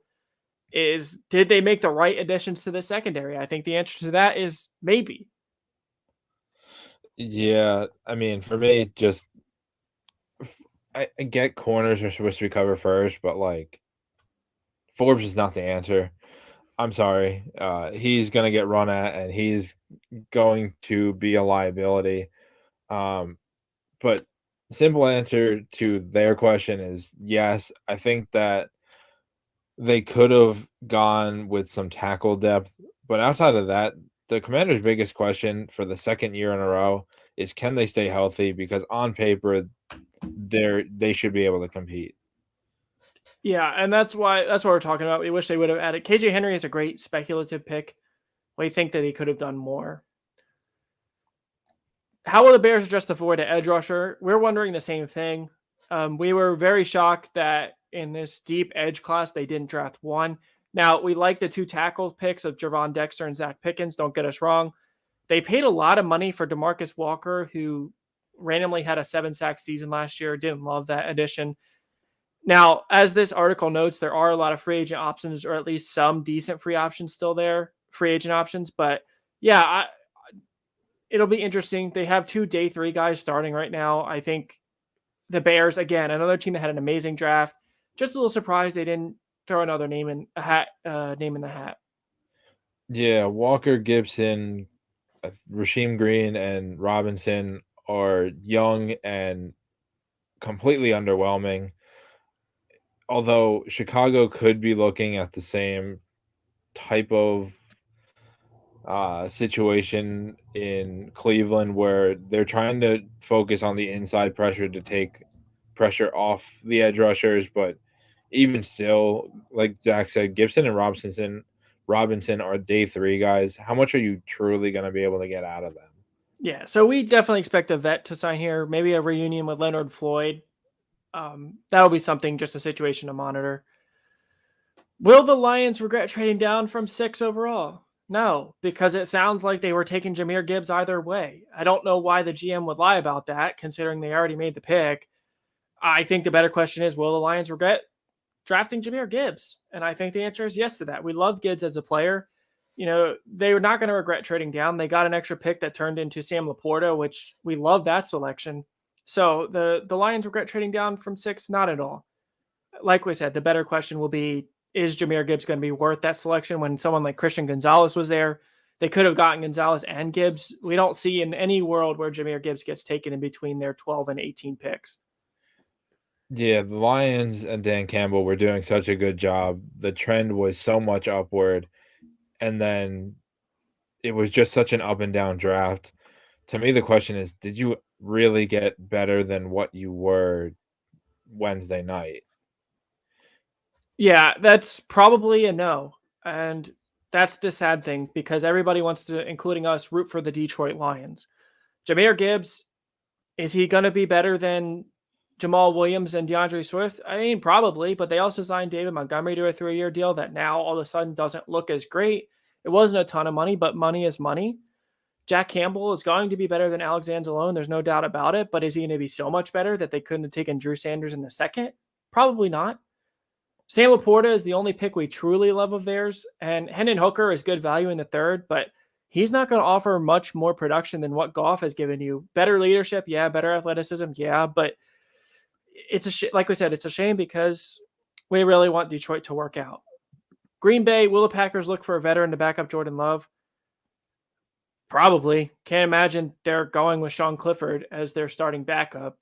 Did they make the right additions to the secondary? I think the answer to that is maybe. Yeah, I mean, for me, just I get corners are supposed to recover first, but, like, Forbes is not the answer. I'm sorry. He's gonna get run at, and he's going to be a liability. Um, but simple answer to their question is yes. I think that they could have gone with some tackle depth, but outside of that, the Commanders' biggest question for the second year in a row is can they stay healthy? Because on paper, they should be able to compete. Yeah, and that's what we're talking about. We wish they would have added KJ Henry is a great speculative pick. We think that he could have done more. How will the Bears address the void at edge rusher? We're wondering the same thing. We were very shocked that in this deep edge class they didn't draft one. Now we like the 2 tackle picks of Javon Dexter and Zach Pickens. Don't get us wrong. They paid a lot of money for DeMarcus Walker, who randomly had a 7-sack season last year. Didn't love that addition. Now, as this article notes, there are a lot of free agent options, or at least some decent free options still there, free agent options. But yeah, it'll be interesting. They have 2 day 3 guys starting right now. I think the Bears, again, another team that had an amazing draft. Just a little surprised they didn't throw another name in a hat. Name in the hat. Yeah, Walker, Gibson, Rasheem Green, and Robinson are young and completely underwhelming. Although Chicago could be looking at the same type of situation in Cleveland where they're trying to focus on the inside pressure to take pressure off the edge rushers, but even still, like Zach said, Gibson and Robinson are day 3 guys. How much are you truly going to be able to get out of them? Yeah, so we definitely expect a vet to sign here. Maybe a reunion with Leonard Floyd. That'll be something, just a situation to monitor. Will the Lions regret trading down from 6 overall? No, because it sounds like they were taking Jahmyr Gibbs either way. I don't know why the GM would lie about that, considering they already made the pick. I think the better question is, will the Lions regret drafting Jahmyr Gibbs? And I think the answer is yes to that. We love Gibbs as a player. They were not going to regret trading down. They got an extra pick that turned into Sam Laporta, which we love that selection. So the Lions regret trading down from 6? Not at all. Like we said, the better question will be, is Jahmyr Gibbs going to be worth that selection when someone like Christian Gonzalez was there? They could have gotten Gonzalez and Gibbs. We don't see in any world where Jahmyr Gibbs gets taken in between their 12 and 18 picks. Yeah, the Lions and Dan Campbell were doing such a good job. The trend was so much upward, and then it was just such an up and down draft. To me, the question is, did you really get better than what you were Wednesday night? Yeah, that's probably a no. And that's the sad thing because everybody wants to, including us, root for the Detroit Lions. Jahmyr Gibbs, is he going to be better than Jamal Williams and DeAndre Swift? I mean, probably, but they also signed David Montgomery to a 3-year deal that now all of a sudden doesn't look as great. It wasn't a ton of money, but money is money. Jack Campbell is going to be better than Alex Anzalone. There's no doubt about it. But is he going to be so much better that they couldn't have taken Drew Sanders in the second? Probably not. Sam Laporta is the only pick we truly love of theirs, and Hendon Hooker is good value in the third, but he's not going to offer much more production than what Goff has given you. Better leadership, yeah. Better athleticism, yeah. But like we said, it's a shame because we really want Detroit to work out. Green Bay, will the Packers look for a veteran to back up Jordan Love? Probably. Can't imagine they're going with Sean Clifford as their starting backup.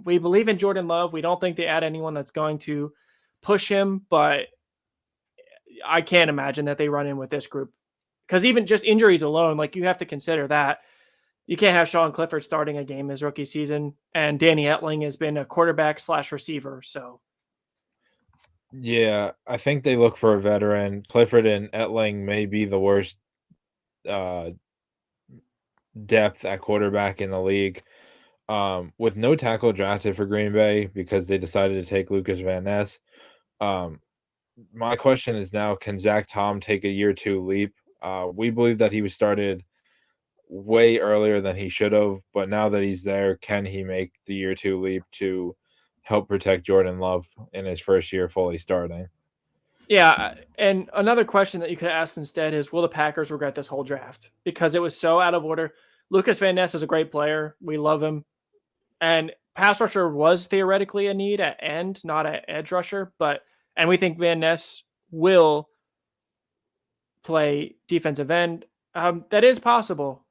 We believe in Jordan Love. We don't think they add anyone that's going to push him, but I can't imagine that they run in with this group because even just injuries alone, like you have to consider that. You can't have Sean Clifford starting a game his rookie season, and Danny Etling has been a quarterback / receiver. So, Yeah, I think they look for a veteran. Clifford and Etling may be the worst uh, depth at quarterback in the league. With no tackle drafted for Green Bay because they decided to take Lucas Van Ness. My question is now, can Zach Tom take a year two leap? We believe that he was started way earlier than he should have, but now that he's there, can he make the year two leap to help protect Jordan Love in his first year fully starting? yeah. And another question that you could ask instead is, will the Packers regret this whole draft? Because it was so out of order. Lucas Van Ness is a great player. We love him. And pass rusher was theoretically a need at end, not at edge rusher. And we think Van Ness will play defensive end. That is possible.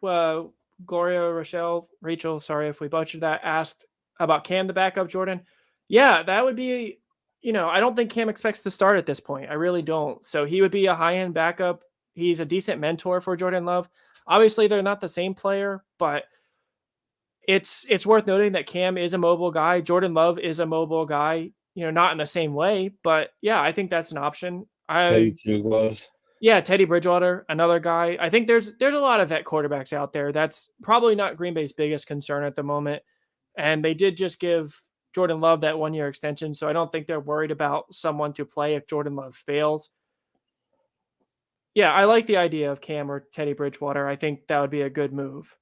uh, Rachel, sorry if we butchered that, asked about Cam, the backup Jordan. Yeah, that would be, I don't think Cam expects to start at this point. I really don't. So he would be a high end backup. He's a decent mentor for Jordan Love. Obviously, they're not the same player, but it's worth noting that Cam is a mobile guy. Jordan Love is a mobile guy, not in the same way, but yeah, I think that's an option. Teddy Two Gloves. Yeah, Teddy Bridgewater, another guy. I think there's a lot of vet quarterbacks out there. That's probably not Green Bay's biggest concern at the moment. And they did just give Jordan Love that 1-year extension, so I don't think they're worried about someone to play if Jordan Love fails. Yeah, I like the idea of Cam or Teddy Bridgewater. I think that would be a good move.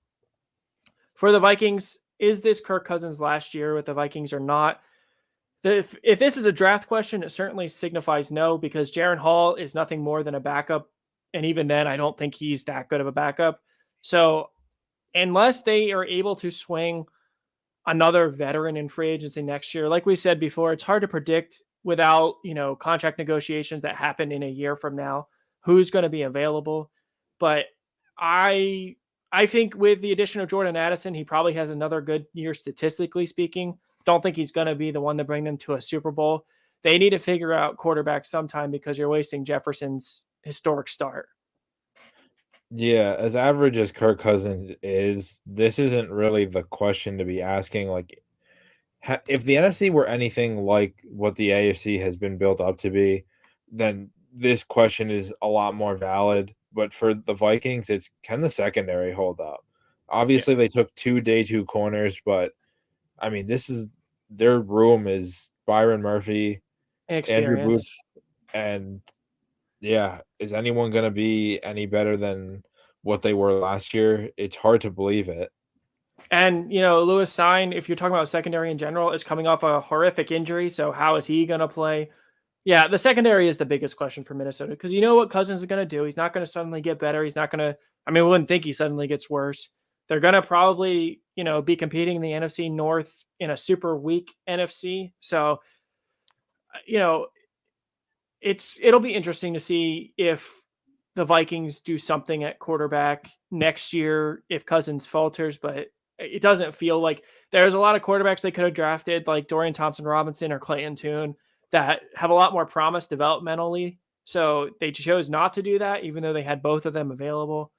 For the Vikings, is this Kirk Cousins last year with the Vikings or not? If this is a draft question, it certainly signifies no, because Jaron Hall is nothing more than a backup. And even then, I don't think he's that good of a backup. So unless they are able to swing another veteran in free agency next year, like we said before, it's hard to predict without, contract negotiations that happen in a year from now, who's going to be available. But I I think with the addition of Jordan Addison, he probably has another good year statistically speaking. Don't think he's going to be the one to bring them to a Super Bowl. They need to figure out quarterback sometime because you're wasting Jefferson's historic start. Yeah, as average as Kirk Cousins is, this isn't really the question to be asking. Like, if the NFC were anything like what the AFC has been built up to be, then this question is a lot more valid. But for the Vikings, it's, can the secondary hold up? Yeah. Obviously, they took 2 day 2 corners, but I mean, this is their room is Byron Murphy, Andrew Booth, Inexperience. and yeah, is anyone going to be any better than what they were last year? It's hard to believe it. And, Lewis Sign, if you're talking about secondary in general, is coming off a horrific injury. So how is he going to play? Yeah, the secondary is the biggest question for Minnesota because you know what Cousins is going to do. He's not going to suddenly get better. He's not going to, we wouldn't think he suddenly gets worse. They're going to probably, be competing in the NFC North in a super weak NFC. So, you know, it'll be interesting to see if the Vikings do something at quarterback next year if Cousins falters, but it doesn't feel like there's a lot of quarterbacks they could have drafted, like Dorian Thompson Robinson or Clayton Tune, that have a lot more promise developmentally. So they chose not to do that, even though they had both of them available.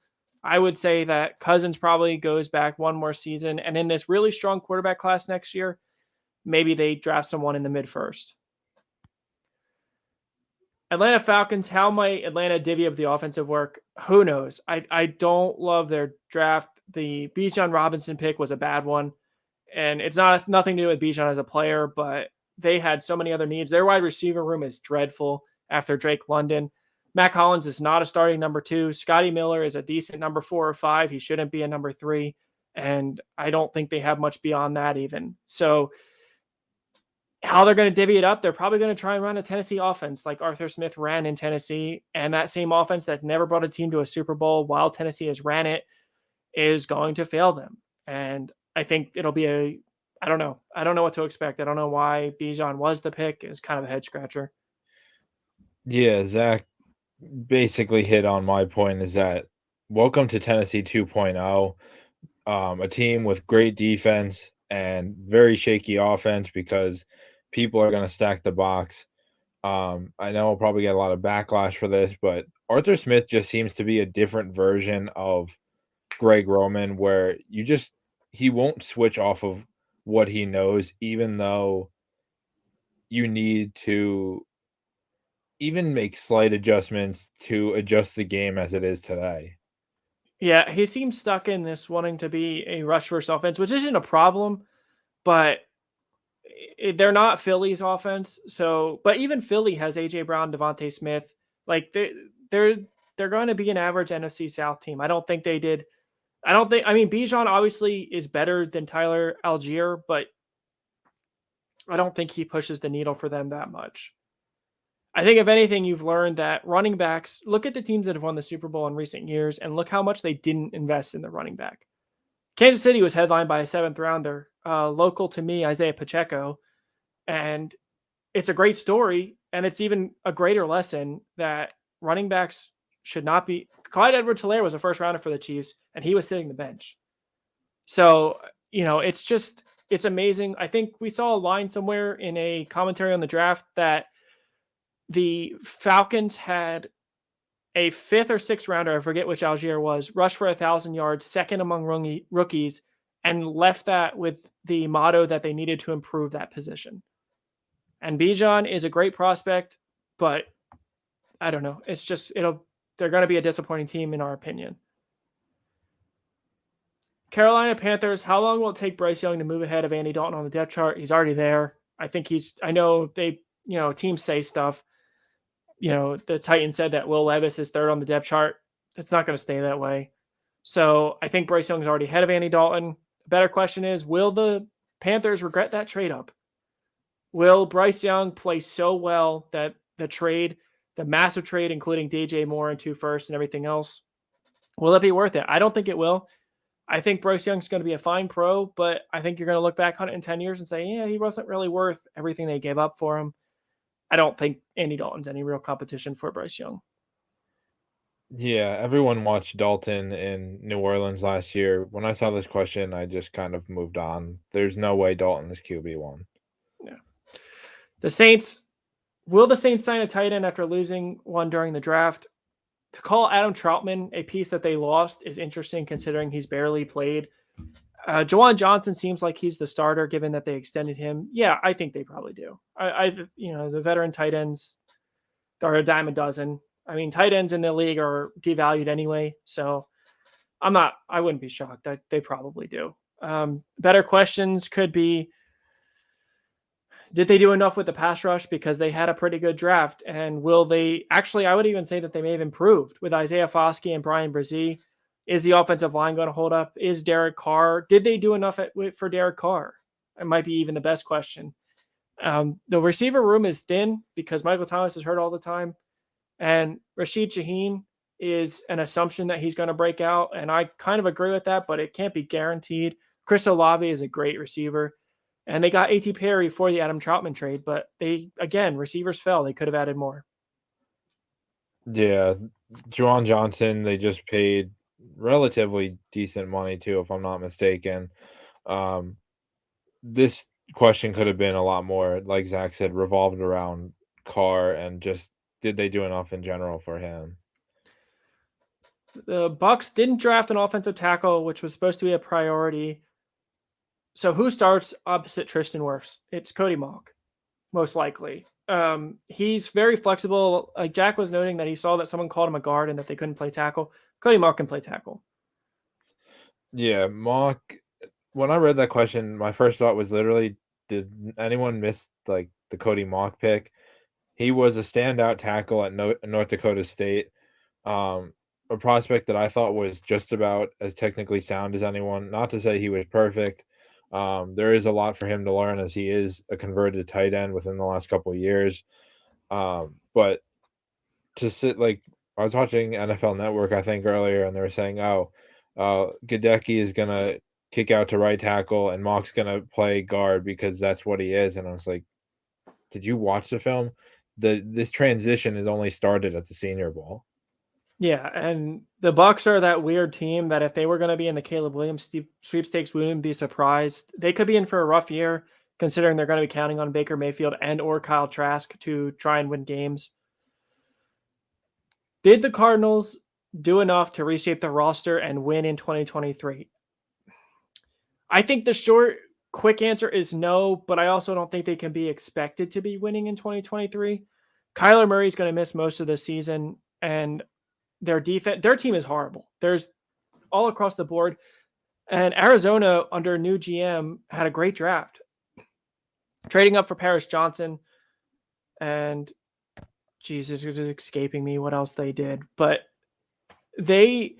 I would say that Cousins probably goes back one more season. And in this really strong quarterback class next year, maybe they draft someone in the mid first. Atlanta Falcons, how might Atlanta divvy up the offensive work? Who knows? I don't love their draft. The Bijan Robinson pick was a bad one. And it's nothing to do with Bijan as a player, but they had so many other needs. Their wide receiver room is dreadful after Drake London. Mac Hollins is not a starting number 2. Scotty Miller is a decent number 4 or 5. He shouldn't be a number 3. And I don't think they have much beyond that even. So How they're going to divvy it up, they're probably going to try and run a Tennessee offense like Arthur Smith ran in Tennessee. And that same offense that never brought a team to a Super Bowl while Tennessee has ran it is going to fail them. And I think it'll be I don't know. I don't know what to expect. I don't know why Bijan was the pick. It's kind of a head scratcher. Yeah, Zach basically hit on my point is that welcome to Tennessee 2.0, a team with great defense and very shaky offense because people are going to stack the box. I know I'll probably get a lot of backlash for this, but Arthur Smith just seems to be a different version of Greg Roman, where he won't switch off of what he knows, even though you need to even make slight adjustments to adjust the game as it is today. Yeah, he seems stuck in this wanting to be a rush first offense, which isn't a problem, but they're not Philly's offense. So, but even Philly has AJ Brown, Devontae Smith. Like they're they're going to be an average NFC South team. I don't think they did. I don't think. I mean, Bijan obviously is better than Tyler Algier, but I don't think he pushes the needle for them that much. I think if anything, you've learned that running backs. Look at the teams that have won the Super Bowl in recent years, and look how much they didn't invest in the running back. Kansas City was headlined by a seventh rounder, local to me, Isaiah Pacheco, and it's a great story, and it's even a greater lesson that running backs should not be. Clyde Edwards-Helaire was a first rounder for the Chiefs, and he was sitting the bench. So, it's amazing. I think we saw a line somewhere in a commentary on the draft that the Falcons had a fifth or sixth rounder, I forget which Algier was, rush for 1,000 yards, second among rookies, and left that with the motto that they needed to improve that position. And Bijan is a great prospect, but I don't know. It's just they're going to be a disappointing team in our opinion. Carolina Panthers, how long will it take Bryce Young to move ahead of Andy Dalton on the depth chart? He's already there. I think I know teams say stuff. The Titans said that Will Levis is third on the depth chart. It's not going to stay that way. So I think Bryce Young is already ahead of Andy Dalton. The better question is, will the Panthers regret that trade up? Will Bryce Young play so well that the massive trade, including DJ Moore and 2 firsts and everything else, will it be worth it? I don't think it will. I think Bryce Young's going to be a fine pro, but I think you're going to look back on it in 10 years and say, yeah, he wasn't really worth everything they gave up for him. I don't think Andy Dalton's any real competition for Bryce Young. Yeah, everyone watched Dalton in New Orleans last year. When I saw this question, I just kind of moved on. There's no way Dalton is QB1. Yeah. Will the Saints sign a tight end after losing one during the draft? To call Adam Troutman a piece that they lost is interesting considering he's barely played. Jawan Johnson seems like he's the starter given that they extended him. Yeah, I think they probably do. The veteran tight ends are a dime a dozen. I mean, tight ends in the league are devalued anyway, so I wouldn't be shocked. They probably do. Better questions could be, did they do enough with the pass rush because they had a pretty good draft? And will they actually, I would even say that they may have improved with Isaiah Foskey and Brian Brzee. Is the offensive line going to hold up? Is Derek Carr? Did they do enough for Derek Carr? It might be even the best question. The receiver room is thin because Michael Thomas is hurt all the time. And Rashid Shaheed is an assumption that he's going to break out. And I kind of agree with that, but it can't be guaranteed. Chris Olave is a great receiver. And they got A.T. Perry for the Adam Troutman trade, but receivers fell. They could have added more. Yeah, Jawan Johnson, they just paid relatively decent money too, if I'm not mistaken. This question could have been a lot more, like Zach said, revolved around Carr and just did they do enough in general for him? The Bucs didn't draft an offensive tackle, which was supposed to be a priority. So who starts opposite Tristan Wirfs? It's Cody Mauch, most likely. He's very flexible. Like Jack was noting that he saw that someone called him a guard and that they couldn't play tackle. Cody Mauch can play tackle. Yeah, Mauch. When I read that question, my first thought was literally, did anyone miss like the Cody Mauch pick? He was a standout tackle at North Dakota State. A prospect that I thought was just about as technically sound as anyone. Not to say he was perfect. There is a lot for him to learn as he is a converted tight end within the last couple of years. But to sit like I was watching NFL Network, I think earlier, and they were saying, "Oh, Gadecki is gonna kick out to right tackle, and Mock's gonna play guard because that's what he is." And I was like, "Did you watch the film? This transition is only started at the Senior Bowl." Yeah, and the Bucks are that weird team that if they were going to be in the Caleb Williams sweepstakes, we wouldn't be surprised. They could be in for a rough year, considering they're going to be counting on Baker Mayfield and or Kyle Trask to try and win games. Did the Cardinals do enough to reshape the roster and win in 2023? I think the short, quick answer is no, but I also don't think they can be expected to be winning in 2023. Kyler Murray is going to miss most of the season, and their defense, their team is horrible. There's all across the board. And Arizona, under new GM, had a great draft, trading up for Paris Johnson. And Jesus, it's escaping me what else they did, but we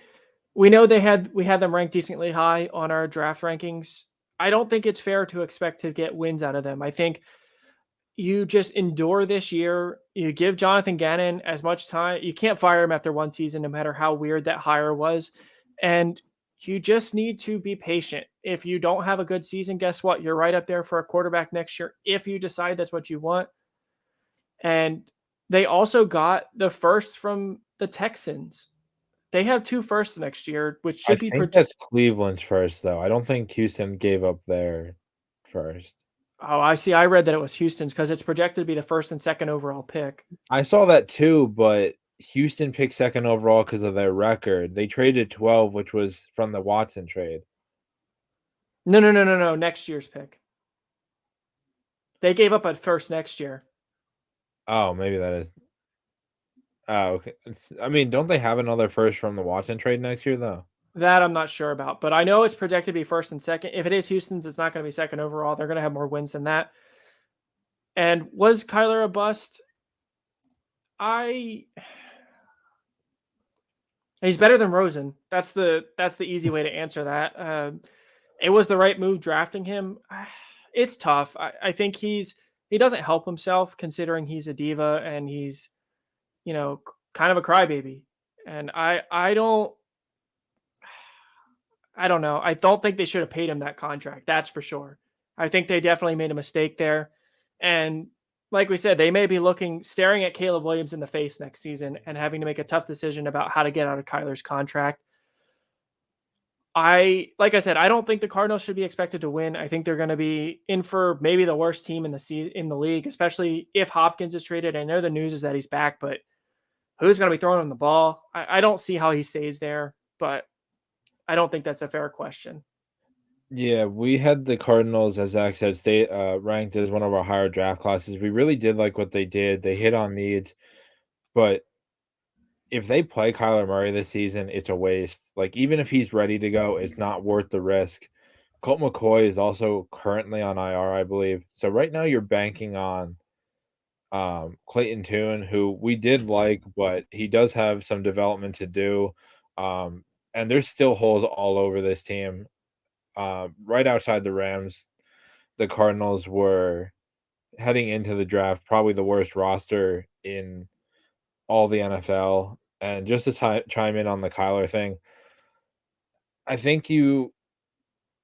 know we had them ranked decently high on our draft rankings. I don't think it's fair to expect to get wins out of them. I think you just endure this year. You give Jonathan Gannon as much time. You can't fire him after one season, no matter how weird that hire was. And you just need to be patient. If you don't have a good season, guess what? You're right up there for a quarterback next year if you decide that's what you want. And they also got the first from the Texans. They have 2 firsts next year, which I should be think that's Cleveland's first, though. I don't think Houston gave up their first. Oh, I see. I read that it was Houston's because it's projected to be the first and second overall pick. I saw that too, but Houston picked second overall because of their record. They traded 12, which was from the Watson trade. No. Next year's pick. They gave up a first next year. Oh, maybe that is. Oh, okay. I mean, don't they have another first from the Watson trade next year, though? That I'm not sure about, but I know it's projected to be first and second. If it is Houston's, it's not going to be second overall. They're going to have more wins than that. And was Kyler a bust? He's better than Rosen. That's the easy way to answer that. It was the right move drafting him. It's tough. I think he doesn't help himself considering he's a diva and he's, kind of a crybaby. And I don't know. I don't think they should have paid him that contract. That's for sure. I think they definitely made a mistake there. And like we said, they may be staring at Caleb Williams in the face next season and having to make a tough decision about how to get out of Kyler's contract. Like I said, I don't think the Cardinals should be expected to win. I think they're going to be in for maybe the worst team in the league, especially if Hopkins is traded. I know the news is that he's back, but who's going to be throwing him the ball? I don't see how he stays there, but I don't think that's a fair question. Yeah, we had the Cardinals, as Zach said, ranked as one of our higher draft classes. We really did like what they did. They hit on needs, but if they play Kyler Murray this season, it's a waste. Like, even if he's ready to go, it's not worth the risk. Colt McCoy is also currently on IR, I believe. So right now you're banking on Clayton Tune, who we did like, but he does have some development to do. And there's still holes all over this team. Right outside the Rams, the Cardinals were heading into the draft probably the worst roster in all the NFL. And just to chime in on the Kyler thing, I think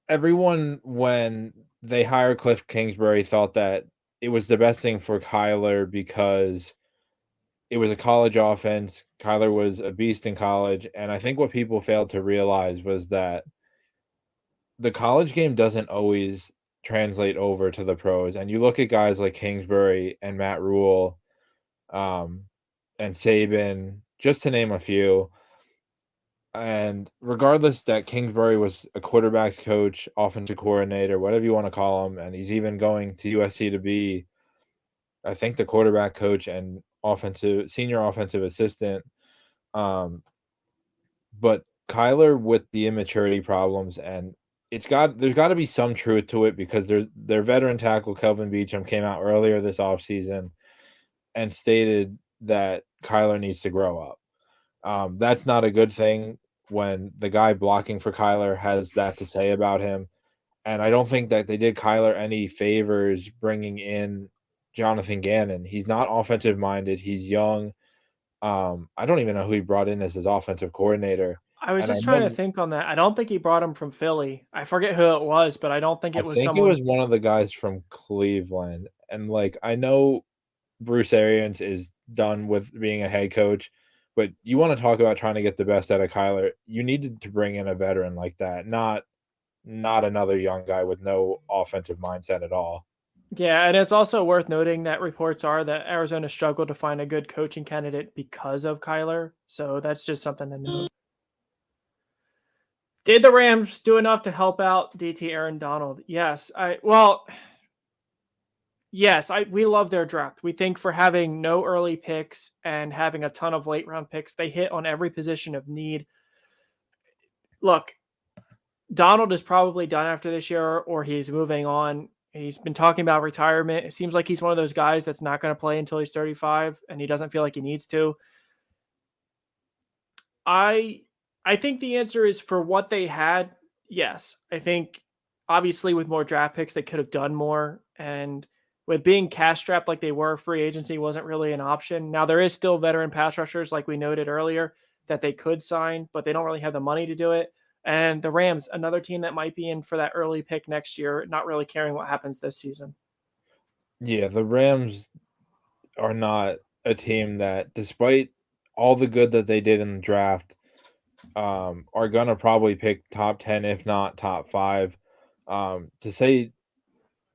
everyone, when they hired Cliff Kingsbury, thought that it was the best thing for Kyler because it was a college offense. Kyler was a beast in college. And I think what people failed to realize was that the college game doesn't always translate over to the pros. And you look at guys like Kingsbury and Matt Rule, and Saban, just to name a few. And regardless that Kingsbury was a quarterback's coach, offensive coordinator, whatever you want to call him, and he's even going to USC to be, I think, the quarterback coach and senior offensive assistant. But Kyler with the immaturity problems, and there's got to be some truth to it because their veteran tackle Kelvin Beachum came out earlier this offseason and stated that Kyler needs to grow up. That's not a good thing when the guy blocking for Kyler has that to say about him. And I don't think that they did Kyler any favors bringing in Jonathan Gannon. He's not offensive minded. He's young. I don't even know who he brought in as his offensive coordinator. I was And I just trying to know think on that. I don't think he brought him from Philly. I forget who it was, but I don't think I it was think it was someone. one of the guys from Cleveland. And like I know Bruce Arians is done with being a head coach, but you want to talk about trying to get the best out of Kyler. You needed to bring in a veteran like that, not another young guy with no offensive mindset at all. Yeah, and it's also worth noting that reports are that Arizona struggled to find a good coaching candidate because of Kyler. So that's just something to note. Did the Rams do enough to help out DT Aaron Donald? Yes. Yes, we love their draft. We think for having no early picks and having a ton of late round picks, they hit on every position of need. Look, Donald is probably done after this year or he's moving on. He's been talking about retirement. It seems like he's one of those guys that's not going to play until he's 35 and he doesn't feel like he needs to. I I think the answer is for what they had, yes. I think obviously with more draft picks they could have done more, and with being cash strapped like they were, free agency wasn't really an option. Now there is still veteran pass rushers like we noted earlier that they could sign, but they don't really have the money to do it. And the Rams, another team that might be in for that early pick next year, not really caring what happens this season. Yeah, the Rams are not a team that, despite all the good that they did in the draft, are gonna probably pick top 10, if not top 5. To say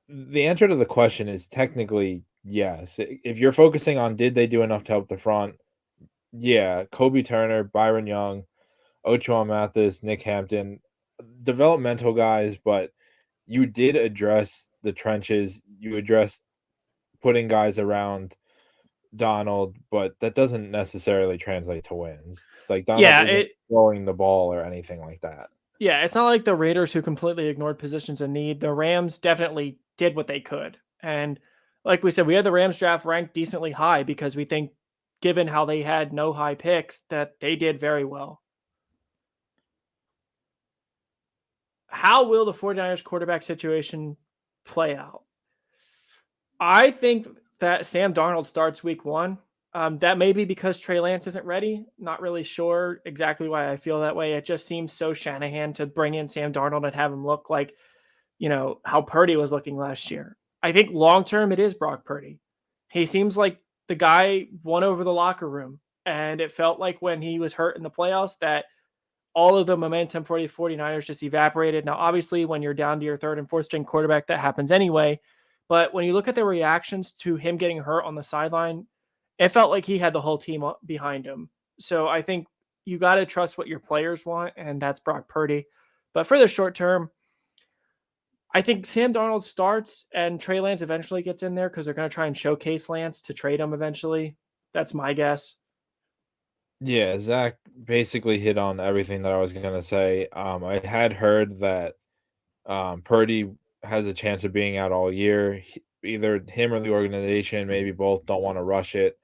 the answer to the question is technically yes. If you're focusing on did they do enough to help the front, yeah, Kobe Turner, Byron Young, Ochoa Mathis, Nick Hampton, developmental guys, but you did address the trenches. You addressed putting guys around Donald, but that doesn't necessarily translate to wins. Like Donald Yeah, isn't throwing the ball or anything like that. it's not like the Raiders who completely ignored positions of need. The Rams definitely did what they could. And like we said, we had the Rams draft ranked decently high because we think, given how they had no high picks, that they did very well. How will the 49ers quarterback situation play out? I think that Sam Darnold starts week one. That may be because Trey Lance isn't ready. Not really sure exactly why I feel that way. It just seems so Shanahan to bring in Sam Darnold and have him look like, how Purdy was looking last year. I think long term it is Brock Purdy. He seems like the guy won over the locker room. And it felt like when he was hurt in the playoffs that all of the momentum for the 49ers just evaporated. Now, obviously, when you're down to your third and fourth string quarterback, that happens anyway. But when you look at the reactions to him getting hurt on the sideline, it felt like he had the whole team behind him. So I think you got to trust what your players want, and that's Brock Purdy. But for the short term, I think Sam Darnold starts and Trey Lance eventually gets in there because they're going to try and showcase Lance to trade him eventually. That's my guess. Yeah, Zach basically hit on everything that I was gonna say. I had heard that Purdy has a chance of being out all year. Either him or the organization, maybe both, don't want to rush it.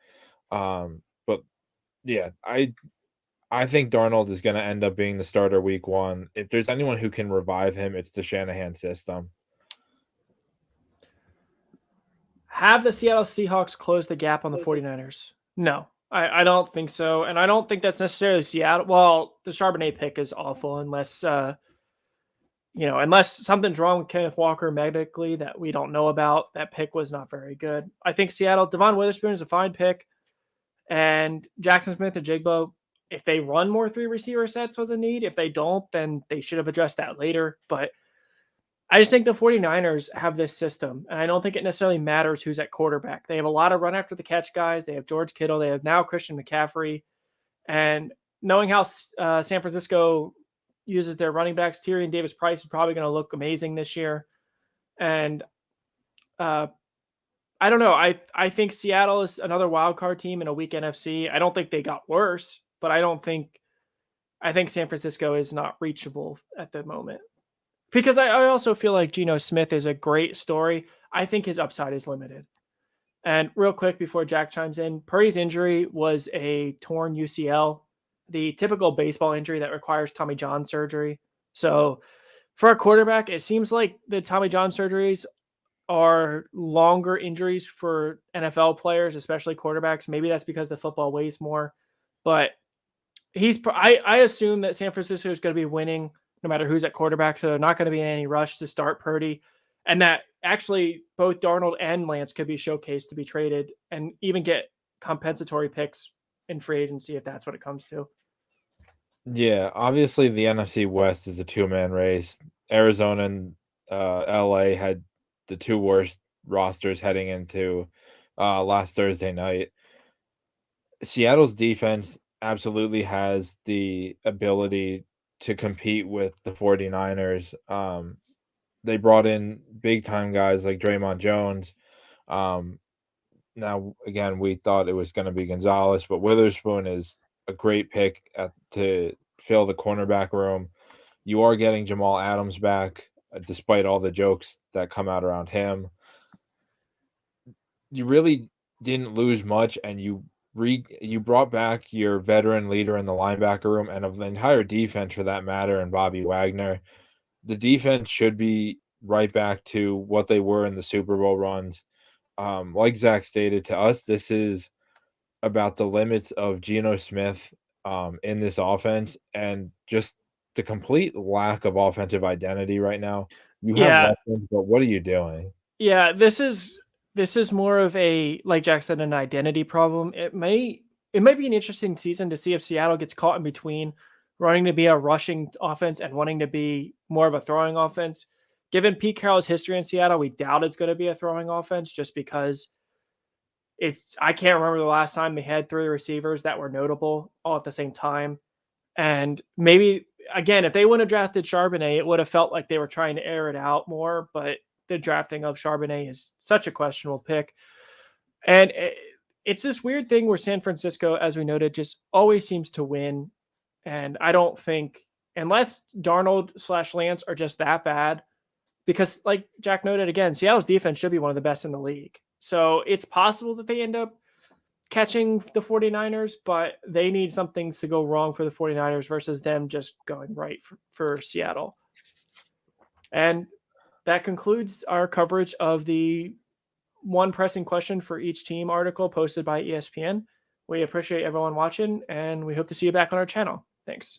But yeah, I think Darnold is going to end up being the starter week one. If there's anyone who can revive him, it's the Shanahan system. Have the Seattle Seahawks close the gap on the 49ers? No, I don't think so. And I don't think that's necessarily Seattle. Well, the Charbonnet pick is awful unless something's wrong with Kenneth Walker medically that we don't know about. That pick was not very good. I think Seattle, Devon Witherspoon is a fine pick. And Jackson Smith and Jigbo, if they run more three receiver sets was a need. If they don't, then they should have addressed that later. But I just think the 49ers have this system, and I don't think it necessarily matters who's at quarterback. They have a lot of run after the catch guys. They have George Kittle. They have now Christian McCaffrey. And knowing how San Francisco uses their running backs, Tyrion Davis-Price is probably going to look amazing this year. And I don't know. I think Seattle is another wild card team in a weak NFC. I don't think they got worse, but I think San Francisco is not reachable at the moment. Because I also feel like Geno Smith is a great story. I think his upside is limited. And real quick before Jack chimes in, Purdy's injury was a torn UCL, the typical baseball injury that requires Tommy John surgery. So For a quarterback, it seems like the Tommy John surgeries are longer injuries for NFL players, especially quarterbacks. Maybe that's because the football weighs more, but I assume that San Francisco is going to be winning no matter who's at quarterback, so they're not going to be in any rush to start Purdy, and that actually both Darnold and Lance could be showcased to be traded and even get compensatory picks in free agency if that's what it comes to. Yeah, obviously the NFC West is a two-man race. Arizona and LA had the two worst rosters heading into last Thursday night. Seattle's defense absolutely has the ability to compete with the 49ers. They brought in big time guys like Draymond Jones. Um, Now, again, we thought it was going to be Gonzalez, but Witherspoon is a great pick to fill the cornerback room. You are getting Jamal Adams back, despite all the jokes that come out around him. You really didn't lose much, and you brought back your veteran leader in the linebacker room and of the entire defense, for that matter, and Bobby Wagner. The defense should be right back to what they were in the Super Bowl runs. Like Zach stated, to us, this is about the limits of Geno Smith in this offense and just the complete lack of offensive identity right now. You have Yeah, weapons, but what are you doing? yeah, this is more of a, like Jack said, an identity problem. It might be an interesting season to see if Seattle gets caught in between wanting to be a rushing offense and wanting to be more of a throwing offense. Given Pete Carroll's history in Seattle, we doubt it's going to be a throwing offense just because I can't remember the last time they had three receivers that were notable all at the same time. And maybe again, if they wouldn't have drafted Charbonnet, it would have felt like they were trying to air it out more. But the drafting of Charbonnet is such a questionable pick. And it's this weird thing where San Francisco, as we noted, just always seems to win. And I don't think, unless Darnold / Lance are just that bad, because like Jack noted again, Seattle's defense should be one of the best in the league. So it's possible that they end up catching the 49ers, but they need something to go wrong for the 49ers versus them just going right for Seattle. And that concludes our coverage of the one pressing question for each team article posted by ESPN. We appreciate everyone watching, and we hope to see you back on our channel. Thanks.